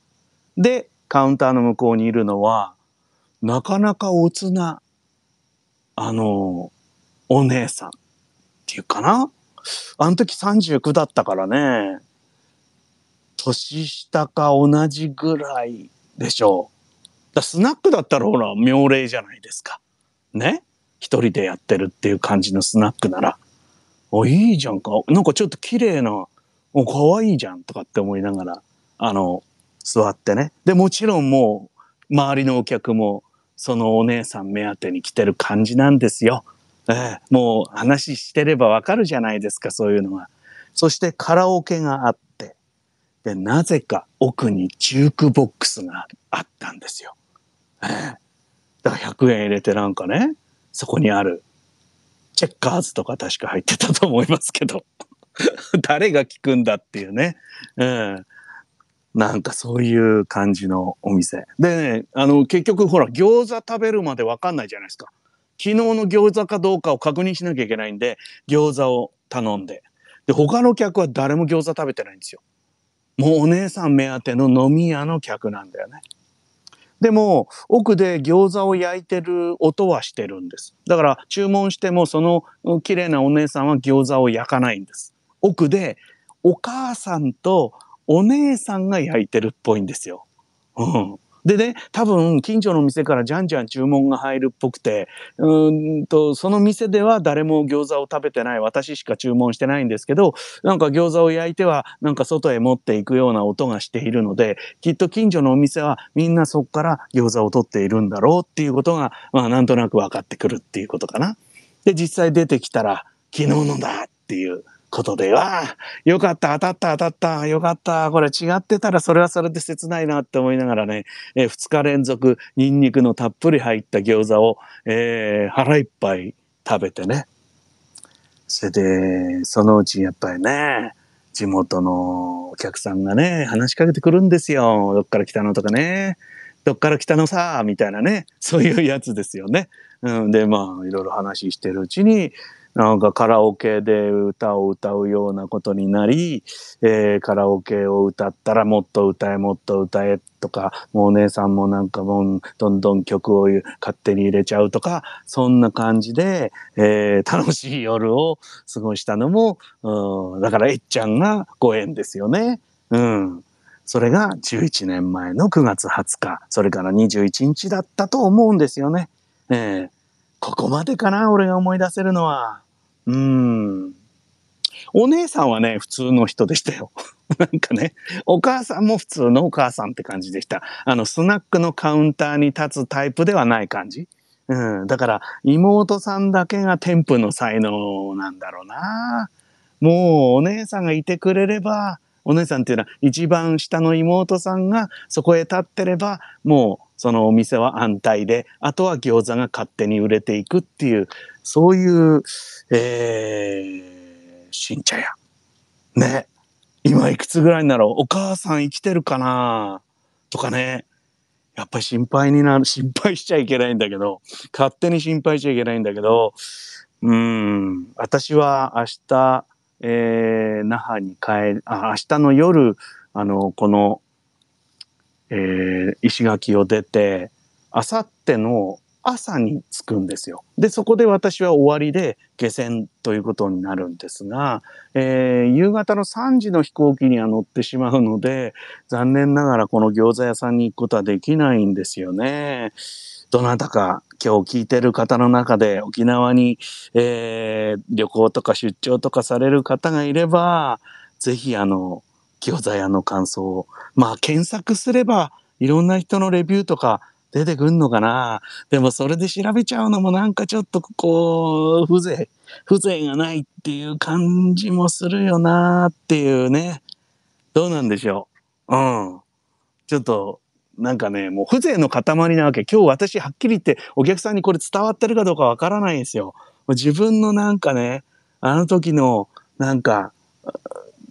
で、カウンターの向こうにいるのは、なかなかおつな、お姉さんっていうかな。あの時39だったからね、年下か同じぐらいでしょう。スナックだったらほら、妙齢じゃないですか。ね。一人でやってるっていう感じのスナックなら、お、いいじゃんか。なんかちょっと綺麗な、お、可愛いじゃんとかって思いながら、座ってね。で、もちろんもう、周りのお客も、そのお姉さん目当てに来てる感じなんですよ。もう話してればわかるじゃないですか、そういうのが。そしてカラオケがあって、で、なぜか奥にジュークボックスがあったんですよ。だから100円入れてなんかね、そこにある、チェッカーズとか確か入ってたと思いますけど、誰が聞くんだっていうね。うん。なんかそういう感じのお店。でね、結局ほら、餃子食べるまでわかんないじゃないですか。昨日の餃子かどうかを確認しなきゃいけないんで、餃子を頼んで。で、他の客は誰も餃子食べてないんですよ。もうお姉さん目当ての飲み屋の客なんだよね。でも、奥で餃子を焼いてる音はしてるんです。だから注文してもその綺麗なお姉さんは餃子を焼かないんです。奥でお母さんとお姉さんが焼いてるっぽいんですよ。うん。でね、多分近所の店からじゃんじゃん注文が入るっぽくて、その店では誰も餃子を食べてない、私しか注文してないんですけど、なんか餃子を焼いてはなんか外へ持っていくような音がしているので、きっと近所のお店はみんなそこから餃子を取っているんだろうっていうことが、まあなんとなく分かってくるっていうことかな。で、実際出てきたら昨日のだっていうことで、わあ、よかった、当たった、当たった、よかった、これ違ってたらそれはそれで切ないなって思いながらね、2日連続ニンニクのたっぷり入った餃子を、腹いっぱい食べてね。それで、そのうちやっぱりね、地元のお客さんがね、話しかけてくるんですよ。どっから来たのとかね。どっから来たのさ、みたいなね。そういうやつですよね。で、まあ、いろいろ話してるうちに、なんかカラオケで歌を歌うようなことになり、カラオケを歌ったらもっと歌えもっと歌えとか、もうお姉さんもなんかもうどんどん曲を勝手に入れちゃうとか、そんな感じで、楽しい夜を過ごしたのも、だからえっちゃんがご縁ですよね。それが11年前の9月20日、それから21日だったと思うんですよね。ここまでかな、俺が思い出せるのは。お姉さんはね、普通の人でしたよ。なんかね、お母さんも普通のお母さんって感じでした。スナックのカウンターに立つタイプではない感じ。だから妹さんだけが天賦の才能なんだろうな。もうお姉さんがいてくれれば、お姉さんっていうのは一番下の妹さんがそこへ立ってれば、もうそのお店は安泰で、あとは餃子が勝手に売れていくっていう、そういう、新茶屋。ね。今いくつぐらいになろう。お母さん生きてるかなとかね。やっぱり心配になる。心配しちゃいけないんだけど、勝手に心配しちゃいけないんだけど、私は明日、那覇に明日の夜、この、石垣を出て、明後日の朝に着くんですよ。で、そこで私は終わりで下船ということになるんですが、夕方の3時の飛行機には乗ってしまうので、残念ながらこの餃子屋さんに行くことはできないんですよね。どなたか今日聞いてる方の中で沖縄に、旅行とか出張とかされる方がいれば、ぜひ餃子屋の感想を、まあ検索すればいろんな人のレビューとか出てくんのかな。でもそれで調べちゃうのもなんかちょっとこう、風情がないっていう感じもするよなっていうね。どうなんでしょう。ちょっと、なんかね、もう風情の塊なわけ。今日私はっきり言ってお客さんにこれ伝わってるかどうかわからないんですよ。自分のなんかね、あの時のなんか、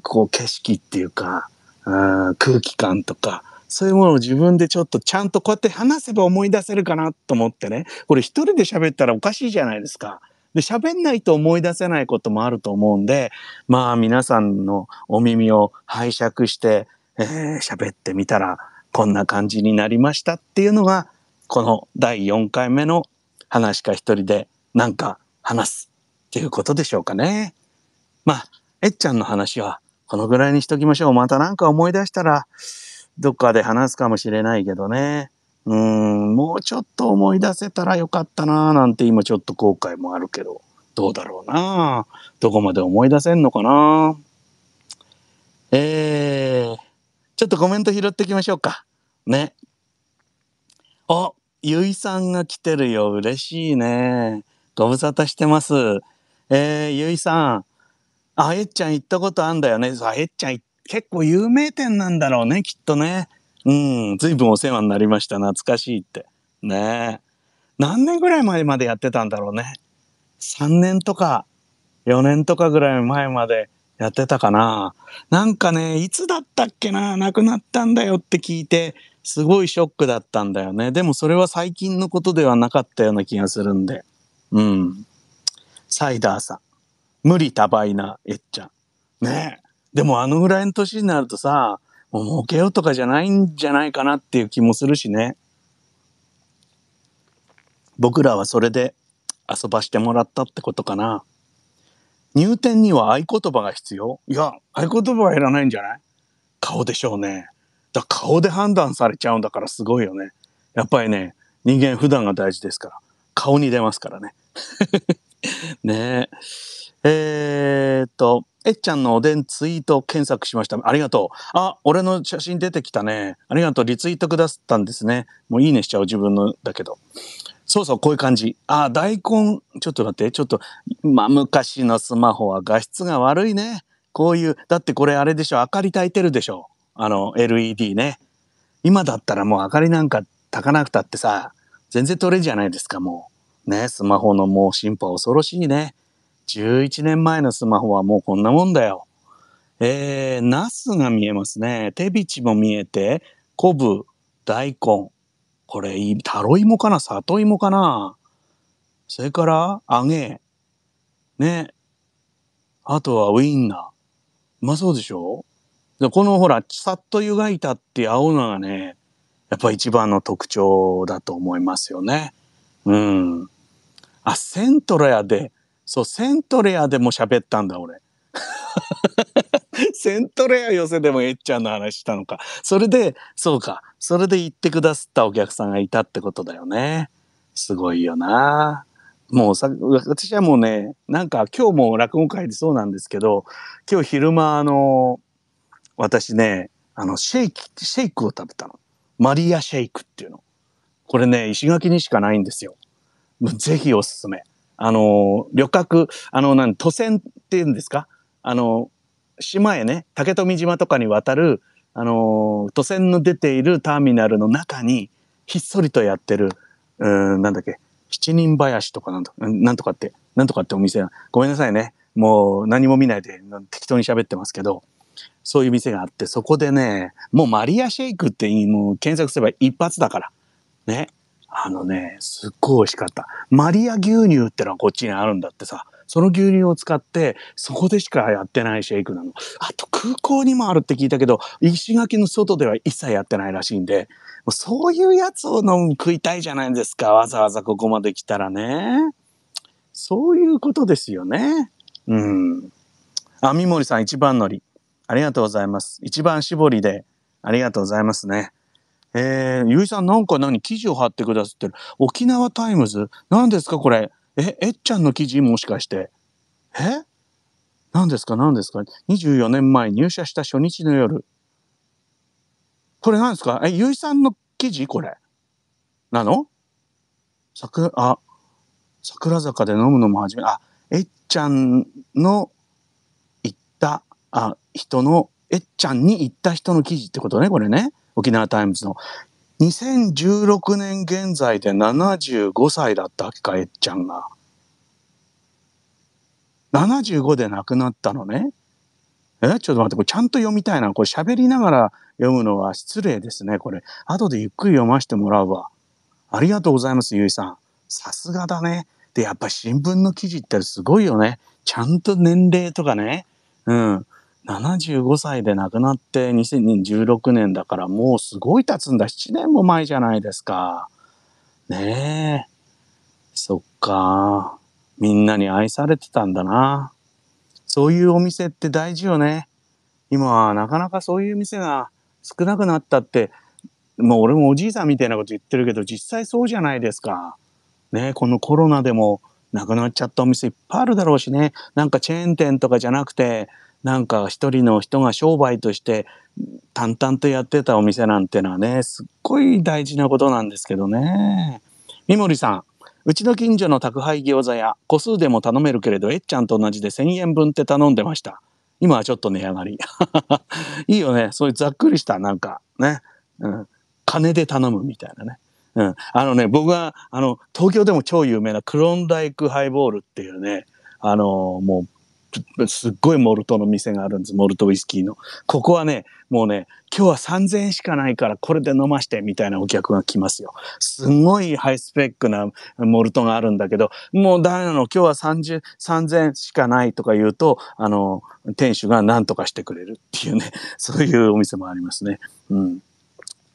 こう景色っていうか、空気感とか、そういうものを自分でちょっとちゃんとこうやって話せば思い出せるかなと思ってね。これ一人で喋ったらおかしいじゃないですか。で、喋んないと思い出せないこともあると思うんで、まあ皆さんのお耳を拝借して、喋ってみたらこんな感じになりましたっていうのが、この第4回目の話か一人でなんか話すっていうことでしょうかね。まあ、えっちゃんの話はこのぐらいにしときましょう。またなんか思い出したら、どっかで話すかもしれないけどね。もうちょっと思い出せたらよかったなーなんて今ちょっと後悔もあるけど、どうだろうな。どこまで思い出せんのかな。ちょっとコメント拾っていきましょうか。ね。ゆいさんが来てるよ。嬉しいね。ご無沙汰してます。ゆいさん。えっちゃん行ったことあんだよね。えっちゃん結構有名店なんだろうね、きっとね。ずいぶんお世話になりました。懐かしいって。ねえ。何年ぐらい前までやってたんだろうね。3年とか4年とかぐらい前までやってたかな。なんかね、いつだったっけな、亡くなったんだよって聞いて、すごいショックだったんだよね。でもそれは最近のことではなかったような気がするんで。サイダーさん。無理多売なえっちゃん。ねえ。でもあのぐらいの年になるとさ、もう儲けようとかじゃないんじゃないかなっていう気もするしね。僕らはそれで遊ばしてもらったってことかな。入店には合言葉が必要？いや、合言葉はいらないんじゃない？顔でしょうね。顔で判断されちゃうんだからすごいよね。やっぱりね、人間普段が大事ですから。顔に出ますからね。ねえっちゃんのおでんツイート検索しました。ありがとう。俺の写真出てきたね。ありがとう。リツイートくださったんですね。もういいねしちゃう自分のだけど。そうそう、こういう感じ。大根、ちょっと待って、昔のスマホは画質が悪いね。こういう、だってこれあれでしょ、明かり焚いてるでしょ。LED ね。今だったらもう明かりなんか焚かなくたってさ、全然撮れるじゃないですか、もう。ね、スマホのもう進歩は恐ろしいね。11年前のスマホはもうこんなもんだよ。ナスが見えますね。テビチも見えて、昆布、大根。これいい、タロイモかな、里芋かな。それから、揚げ。ね。あとはウインナー。うまそうでしょ。でこのほら、さっと湯がいたっていう青菜がね、やっぱ一番の特徴だと思いますよね。うん。あ、セントレアで、そう、セントレアでも喋ったんだ、俺。セントレア寄せでもえっちゃんの話したのか。それで、そうか。それで言ってくださったお客さんがいたってことだよね。すごいよな。もうさ、私はもうね、なんか今日も落語会でそうなんですけど、今日昼間私ね、シェイクを食べたの。マリアシェイクっていうの。これね、石垣にしかないんですよ。ぜひおすすめ。旅客、都船っていうんですか？島へね、竹富島とかに渡る、都船の出ているターミナルの中に、ひっそりとやってる、なんだっけ、七人林とかなんとかって、なんとかってお店が、ごめんなさいね。もう何も見ないで適当に喋ってますけど、そういう店があって、そこでね、もうマリアシェイクってもう検索すれば一発だから。ね。すっごい美味しかった。マリア牛乳ってのはこっちにあるんだってさ。その牛乳を使って、そこでしかやってないシェイクなの。あと空港にもあるって聞いたけど、石垣の外では一切やってないらしいんで、そういうやつを食いたいじゃないですか。わざわざここまで来たらね。そういうことですよね。うん。あ、三森さん一番乗り。ありがとうございます。一番搾りで、ありがとうございますね。ゆいさんなんか記事を貼ってくださってる。沖縄タイムズ何ですかこれ。えっちゃんの記事もしかして。何ですか何ですか ?24 年前入社した初日の夜。これ何ですかゆいさんの記事これ。なの桜坂で飲むのも始め、えっちゃんの行った、えっちゃんに行った人の記事ってことね、これね。沖縄タイムズの。2016年現在で75歳だったっけか、えっちゃんが。75で亡くなったのね。ちょっと待って、これちゃんと読みたいな。これ喋りながら読むのは失礼ですね、これ。後でゆっくり読ませてもらうわ。ありがとうございます、ゆいさん。さすがだね。で、やっぱり新聞の記事ってすごいよね。ちゃんと年齢とかね。うん。75歳で亡くなって2016年だからもうすごい経つんだ。7年も前じゃないですか。ねえ。そっか。みんなに愛されてたんだな。そういうお店って大事よね。今はなかなかそういう店が少なくなったって、もう俺もおじいさんみたいなこと言ってるけど、実際そうじゃないですか。ね、このコロナでもなくなっちゃったお店いっぱいあるだろうしね。なんかチェーン店とかじゃなくて、なんか一人の人が商売として淡々とやってたお店なんてのはね、すっごい大事なことなんですけどね。三森さん、うちの近所の宅配餃子屋、個数でも頼めるけれど、えっちゃんと同じで1000円分って頼んでました。今はちょっと値上がり。いいよね。そういうざっくりしたなんかね。うん。金で頼むみたいなね。うん。僕は、東京でも超有名なクロンダイクハイボールっていうね、もう、すっごいモルトの店があるんです。モルトウイスキーの。ここはね、もうね、今日は3000円しかないからこれで飲ましてみたいなお客が来ますよ。すごいハイスペックなモルトがあるんだけど、もうダメなの、今日は3000円しかないとか言うと、店主が何とかしてくれるっていうね、そういうお店もありますね。うん。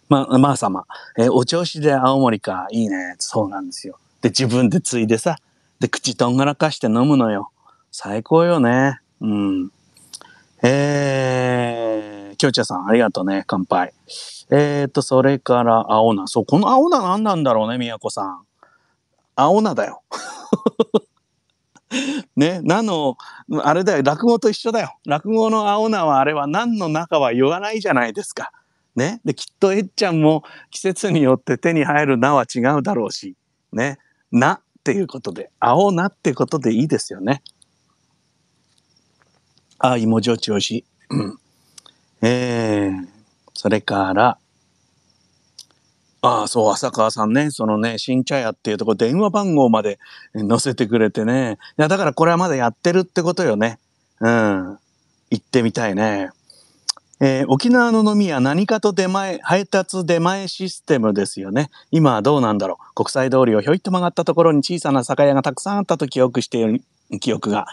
まあ様、お調子で青森か、いいね。そうなんですよ。で、自分でついでさ、で、口とんがらかして飲むのよ。最高よね。うん。きょうちゃさん、ありがとうね。乾杯。それから、青菜。そう、この青菜何なんだろうね、みやこさん。青菜だよ。ね、あれだよ、落語と一緒だよ。落語の青菜はあれは何の中は言わないじゃないですか。ね。で、きっとえっちゃんも季節によって手に入る菜は違うだろうし、ね。菜っていうことで、青菜ってことでいいですよね。芋焼酎おいしい。うん。それから、ああ、そう、浅川さんね、そのね、新茶屋っていうとこ電話番号まで載せてくれてね。いや、だからこれはまだやってるってことよね。うん。行ってみたいね。沖縄の飲み屋何かと配達出前システムですよね。今はどうなんだろう。国際通りをひょいっと曲がったところに小さな酒屋がたくさんあったと記憶している記憶が。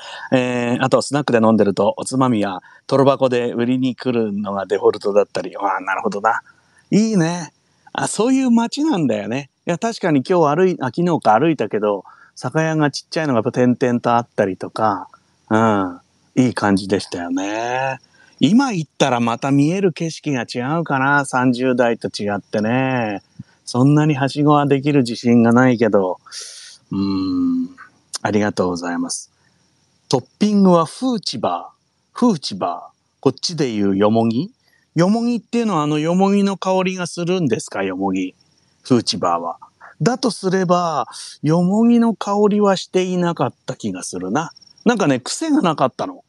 あとスナックで飲んでるとおつまみやトロ箱で売りに来るのがデフォルトだったり。ああ、なるほどな。いいね。あ、そういう街なんだよね。いや、確かに今日昨日か歩いたけど、酒屋がちっちゃいのがやっぱ点々とあったりとか、うん、いい感じでしたよね。今行ったらまた見える景色が違うかな、30代と違ってね。そんなにはしごはできる自信がないけど、ありがとうございます。トッピングはフーチバー。フーチバー。こっちで言うよもぎ。よもぎっていうのはよもぎの香りがするんですか、よもぎ。フーチバーは。だとすれば、よもぎの香りはしていなかった気がするな。なんかね、癖がなかったの。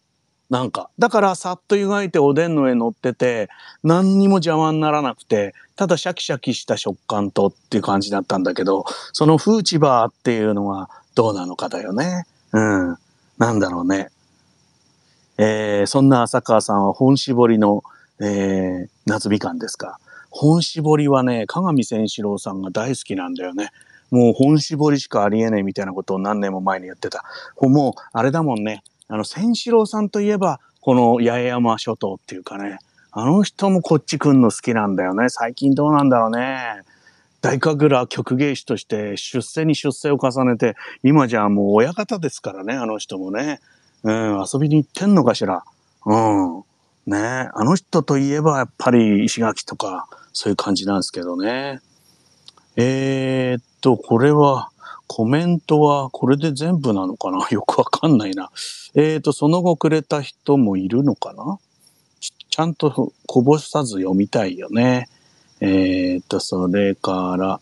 なんか。だからさっと湯がいておでんの上乗ってて、何にも邪魔にならなくて、ただシャキシャキした食感とっていう感じだったんだけど、そのフーチバーっていうのはどうなのかだよね。うん。なんだろうね。そんな浅川さんは本搾りの、夏みかんですか。本搾りはね、加賀見千四郎さんが大好きなんだよね。もう本搾りしかありえないみたいなことを何年も前にやってた。もう、あれだもんね。千四郎さんといえば、この八重山諸島っていうかね、あの人もこっち来んの好きなんだよね。最近どうなんだろうね。大神楽曲芸師として出世に出世を重ねて、今じゃもう親方ですからね、あの人もね。うん、遊びに行ってんのかしら。うん。ね、あの人といえばやっぱり石垣とか、そういう感じなんですけどね。これは、コメントはこれで全部なのかなよくわかんないな。その後くれた人もいるのかなちゃんとこぼさず読みたいよね。それから、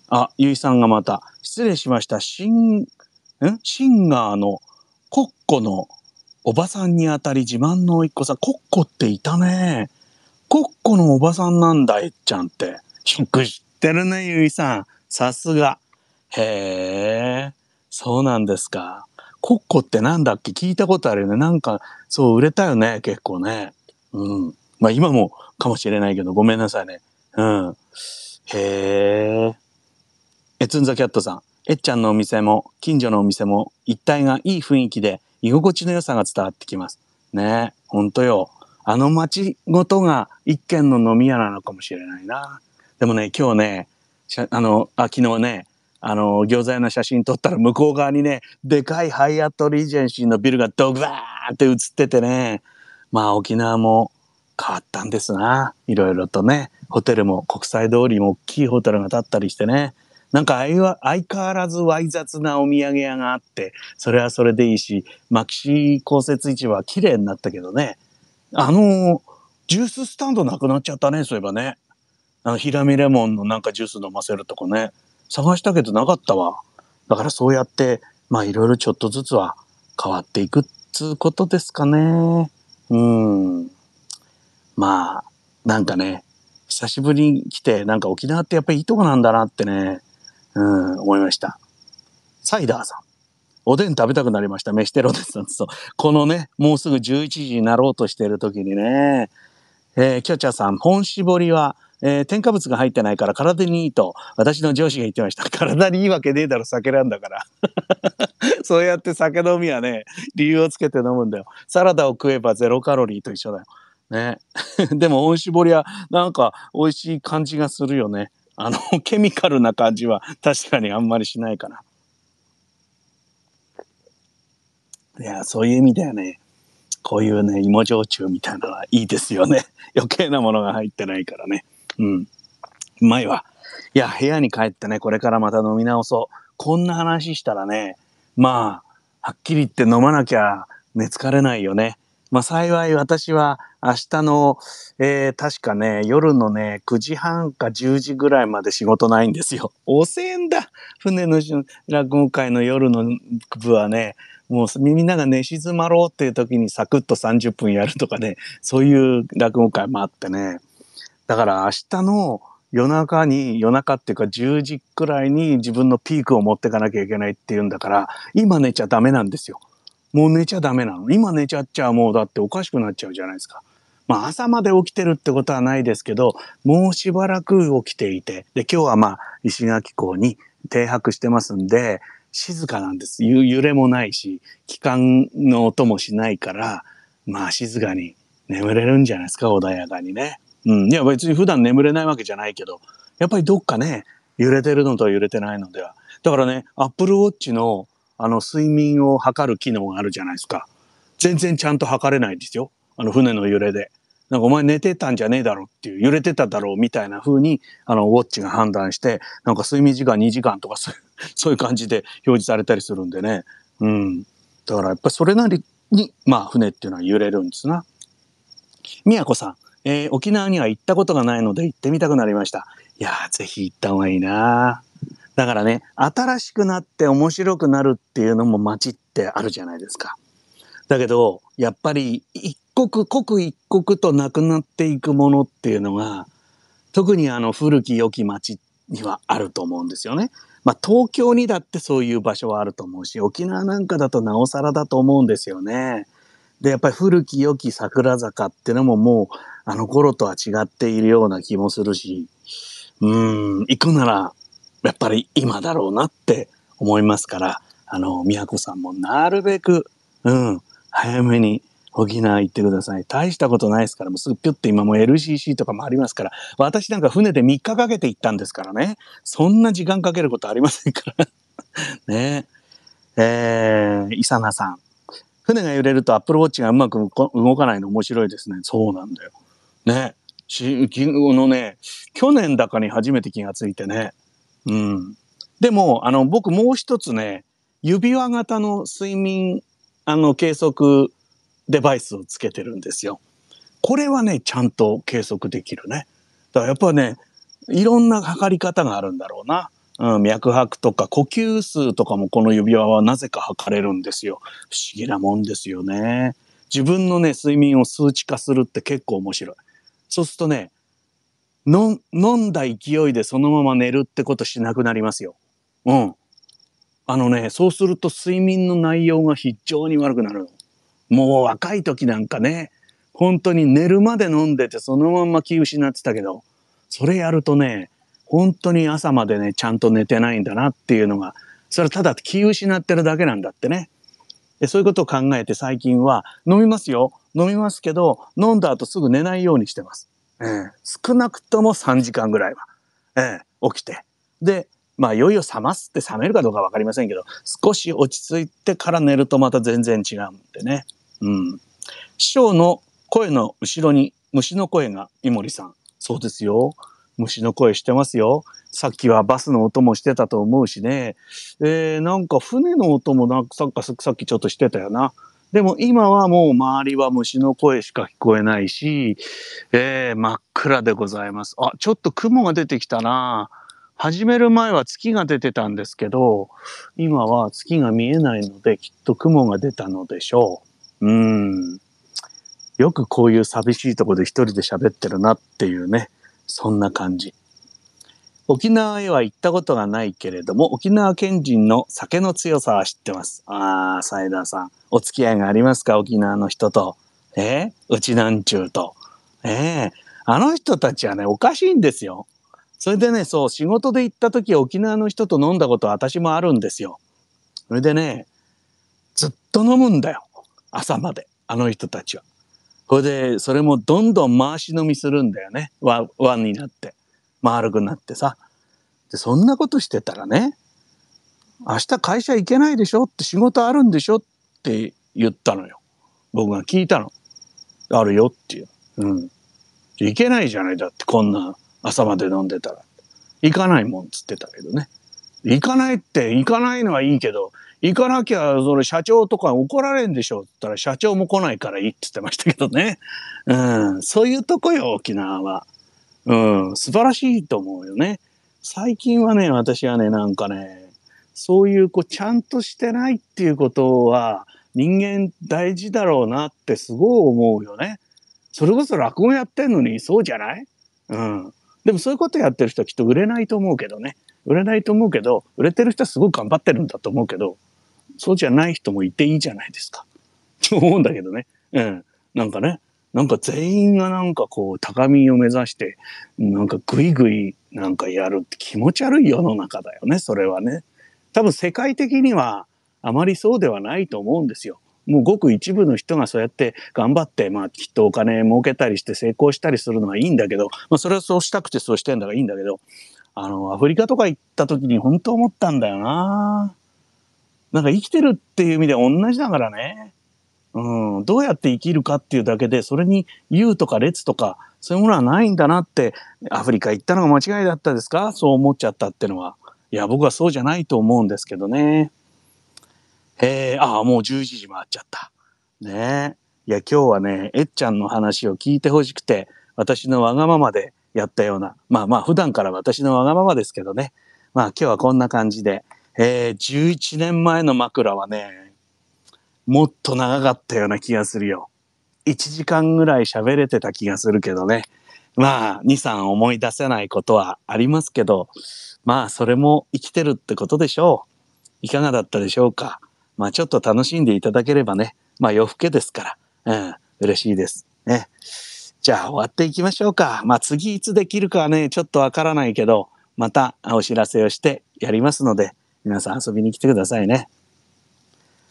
あ、ゆいさんがまた、失礼しました。シンガーのコッコのおばさんにあたり自慢の甥っ子さん、コッコっていたね。コッコのおばさんなんだ、えっちゃんって。よく知ってるね、ゆいさん。さすが。へえ、そうなんですか。コッコってなんだっけ聞いたことあるよね。なんか、そう、売れたよね、結構ね。うん。まあ今もかもしれないけど、ごめんなさいね。うん。へえ。ツンザキャットさん。えっちゃんのお店も、近所のお店も、一体がいい雰囲気で、居心地の良さが伝わってきます。ねえ、ほんとよ。あの街ごとが一軒の飲み屋なのかもしれないな。でもね、今日ね、昨日ね、餃子屋の写真撮ったら向こう側にね、でかいハイアットリージェンシーのビルがドバーって映っててね、まあ沖縄も変わったんですな。いろいろとね、ホテルも国際通りも大きいホテルが建ったりしてね、なんか相変わらずわい雑なお土産屋があって、それはそれでいいし、牧師公設市場は綺麗になったけどね、ジューススタンドなくなっちゃったね、そういえばね。ヒラミレモンのなんかジュース飲ませるとこね。探したけどなかったわ。だからそうやって、まあいろいろちょっとずつは変わっていくっつうことですかね。うん。まあ、なんかね、久しぶりに来て、なんか沖縄ってやっぱりいいとこなんだなってね、思いました。サイダーさん。おでん食べたくなりました。飯テロです。そう。このね、もうすぐ11時になろうとしている時にね、キョチャさん、本搾りは、添加物が入ってないから体にいいと私の上司が言ってました。体にいいわけねえだろ、酒なんだから。そうやって酒飲みはね、理由をつけて飲むんだよ。サラダを食えばゼロカロリーと一緒だよ。ね。でも、本搾りはなんか美味しい感じがするよね。ケミカルな感じは確かにあんまりしないかな。いや、そういう意味ではね、こういうね、芋焼酎みたいなのはいいですよね。余計なものが入ってないからね。うん。うまいわ。いや、部屋に帰ってね、これからまた飲み直そう。こんな話したらね、まあ、はっきり言って飲まなきゃ寝つかれないよね。まあ幸い私は明日の、確かね、夜のね、9時半か10時ぐらいまで仕事ないんですよ。遅えんだ。船の落語会の夜の部はね、もうみんなが寝静まろうっていう時にサクッと30分やるとかね、そういう落語会もあってね。だから明日の夜中っていうか10時くらいに自分のピークを持ってかなきゃいけないっていうんだから、今寝ちゃダメなんですよ。もう寝ちゃダメなの。今寝ちゃっちゃもうだっておかしくなっちゃうじゃないですか。まあ朝まで起きてるってことはないですけど、もうしばらく起きていて、で今日はまあ石垣港に停泊してますんで、静かなんです。揺れもないし、機関の音もしないから、まあ静かに眠れるんじゃないですか、穏やかにね。いや別に普段眠れないわけじゃないけど、やっぱりどっかね、揺れてるのと揺れてないのでは。だからね、アップルウォッチの睡眠を測る機能があるじゃないですか。全然ちゃんと測れないんですよ。船の揺れで。なんかお前寝てたんじゃねえだろっていう、揺れてただろうみたいな風に、ウォッチが判断して、なんか睡眠時間2時間とかそういう感じで表示されたりするんでね。だからやっぱりそれなりに、まあ船っていうのは揺れるんですな。宮子さん、沖縄には行ったことがないので行ってみたくなりました。いやー、ぜひ行った方がいいな。だからね、新しくなって面白くなるっていうのも街ってあるじゃないですか。だけど、やっぱり刻一刻となくなっていくものっていうのが、特に古き良き街にはあると思うんですよね。まあ東京にだってそういう場所はあると思うし、沖縄なんかだとなおさらだと思うんですよね。で、やっぱり古き良き桜坂ってのももうあの頃とは違っているような気もするし、行くならやっぱり今だろうなって思いますから、宮子さんもなるべく、早めに沖縄行ってください。大したことないですから、もうすぐピュッて今も LCC とかもありますから、私なんか船で3日かけて行ったんですからね、そんな時間かけることありませんからね。イサナさん。船が揺れるとアップルウォッチがうまく動かないの面白いですね。そうなんだよ。ね。去年だかに初めて気がついてね。でも、僕もう一つね、指輪型の睡眠、計測デバイスをつけてるんですよ。これはね、ちゃんと計測できるね。だからやっぱね、いろんな測り方があるんだろうな。脈拍とか呼吸数とかもこの指輪はなぜか測れるんですよ。不思議なもんですよね。自分のね、睡眠を数値化するって結構面白い。そうするとね、飲んだ勢いでそのまま寝るってことしなくなりますよ。そうすると睡眠の内容が非常に悪くなる。もう若い時なんかね、本当に寝るまで飲んでてそのまま気失ってたけど、それやるとね、本当に朝までね、ちゃんと寝てないんだなっていうのが、それはただ気失ってるだけなんだってね。で、そういうことを考えて最近は飲みますよ。飲みますけど、飲んだ後すぐ寝ないようにしてます。少なくとも3時間ぐらいは、起きて。で、まあ、いよいよ冷ますって冷めるかどうかわかりませんけど、少し落ち着いてから寝るとまた全然違うんでね。師匠の声の後ろに虫の声が井森さん。そうですよ。虫の声してますよ。さっきはバスの音もしてたと思うしね。なんか船の音もなんかさっきちょっとしてたよな。でも今はもう周りは虫の声しか聞こえないし、真っ暗でございます。あ、ちょっと雲が出てきたな。始める前は月が出てたんですけど、今は月が見えないのできっと雲が出たのでしょう。よくこういう寂しいところで一人で喋ってるなっていうね、そんな感じ。沖縄へは行ったことがないけれども、沖縄県人の酒の強さは知ってます。サイダーさん。お付き合いがありますか、沖縄の人と。うちなんちゅうと。あの人たちはね、おかしいんですよ。それでね、そう、仕事で行った時沖縄の人と飲んだことは私もあるんですよ。それでね、ずっと飲むんだよ。朝まで。あの人たちは。それで、それもどんどん回し飲みするんだよね。輪になって。丸くなってさ。で、そんなことしてたらね、明日会社行けないでしょって仕事あるんでしょって言ったのよ。僕が聞いたの。あるよっていう。行けないじゃないだってこんな朝まで飲んでたら。行かないもんっつってたけどね。行かないのはいいけど、行かなきゃそれ社長とか怒られんでしょって言ったら社長も来ないからいいって言ってましたけどね。そういうとこよ沖縄は。素晴らしいと思うよね。最近はね、私はね、なんかね、そういうちゃんとしてないっていうことは人間大事だろうなってすごい思うよね。それこそ落語やってんのにそうじゃない？でもそういうことやってる人はきっと売れないと思うけどね。売れないと思うけど、売れてる人はすごく頑張ってるんだと思うけど、そうじゃない人もいていいじゃないですか。と思うんだけどね。うん。なんかね、なんか全員がなんかこう高みを目指して、なんかグイグイなんかやるって気持ち悪い世の中だよね、それはね。多分世界的にはあまりそうではないと思うんですよ。もうごく一部の人がそうやって頑張って、まあきっとお金儲けたりして成功したりするのはいいんだけど、まあそれはそうしたくてそうしてんだからいいんだけど、アフリカとか行った時に本当思ったんだよな。なんか生きてるっていう意味では同じだからね。うん、どうやって生きるかっていうだけで、それに優とか劣とか、そういうものはないんだなって、アフリカ行ったのが間違いだったですか？そう思っちゃったってのは。いや、僕はそうじゃないと思うんですけどね。もう11時回っちゃった。ねえ。いや、今日はね、えっちゃんの話を聞いてほしくて、私のわがままでやったような、まあまあ、普段から私のわがままですけどね。まあ、今日はこんな感じで、11年前の枕はね、もっと長かったような気がするよ。1時間ぐらい喋れてた気がするけどね。まあ、2、3思い出せないことはありますけど、まあ、それも生きてるってことでしょう。いかがだったでしょうか。まあ、ちょっと楽しんでいただければね、まあ、夜更けですから、嬉しいです。ね。じゃあ、終わっていきましょうか。まあ、次いつできるかはね、ちょっとわからないけど、またお知らせをしてやりますので、皆さん遊びに来てくださいね。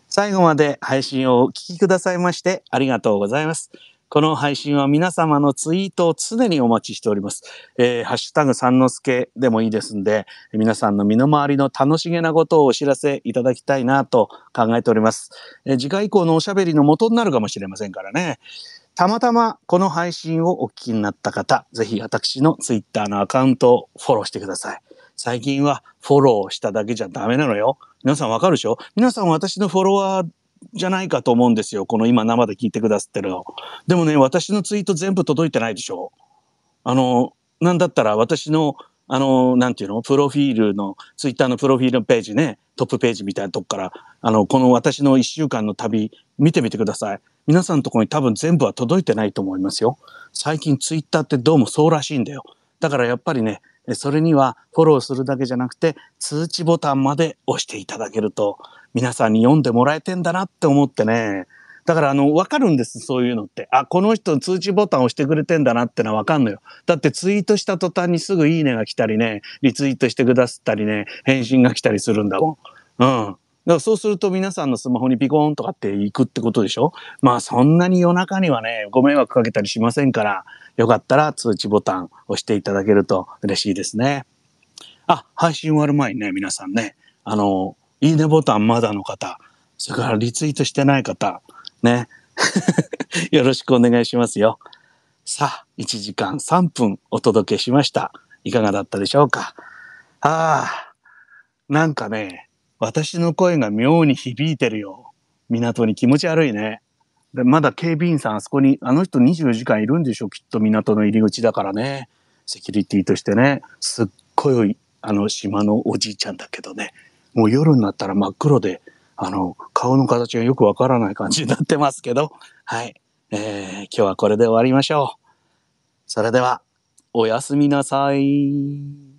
最後まで配信をお聞きくださいましてありがとうございます。この配信は皆様のツイートを常にお待ちしております。ハッシュタグさんのすけでもいいですんで、皆さんの身の回りの楽しげなことをお知らせいただきたいなと考えております。次回以降のおしゃべりの元になるかもしれませんからね。たまたまこの配信をお聞きになった方、ぜひ私のツイッターのアカウントをフォローしてください。最近はフォローしただけじゃダメなのよ。皆さんわかるでしょ？皆さん私のフォロワーじゃないかと思うんですよ。この今生で聞いてくださってるの。でもね、私のツイート全部届いてないでしょ？なんだったら私の、なんていうの？プロフィールの、ツイッターのプロフィールページね、トップページみたいなとこから、この私の1週間の旅、見てみてください。皆さんのところに多分全部は届いてないと思いますよ。最近ツイッターってどうもそうらしいんだよ。だからやっぱりね、それにはフォローするだけじゃなくて、通知ボタンまで押していただけると、皆さんに読んでもらえてんだなって思ってね。だからわかるんです、そういうのって。あ、この人通知ボタン押してくれてんだなってのはわかんのよ。だってツイートした途端にすぐいいねが来たりね、リツイートしてくださったりね、返信が来たりするんだもん。うん。だからそうすると皆さんのスマホにピコーンとかって行くってことでしょ？まあそんなに夜中にはね、ご迷惑かけたりしませんから、よかったら通知ボタン押していただけると嬉しいですね。あ、配信終わる前にね、皆さんね、いいねボタンまだの方、それからリツイートしてない方、ね。よろしくお願いしますよ。さあ、1時間3分お届けしました。いかがだったでしょうか。なんかね、私の声が妙に響いてるよ。港に気持ち悪いね。でまだ警備員さんあそこに、あの人24時間いるんでしょ、きっと港の入り口だからね。セキュリティとしてね。すっごい、島のおじいちゃんだけどね。もう夜になったら真っ黒で、顔の形がよくわからない感じになってますけど。はい。今日はこれで終わりましょう。それでは、おやすみなさい。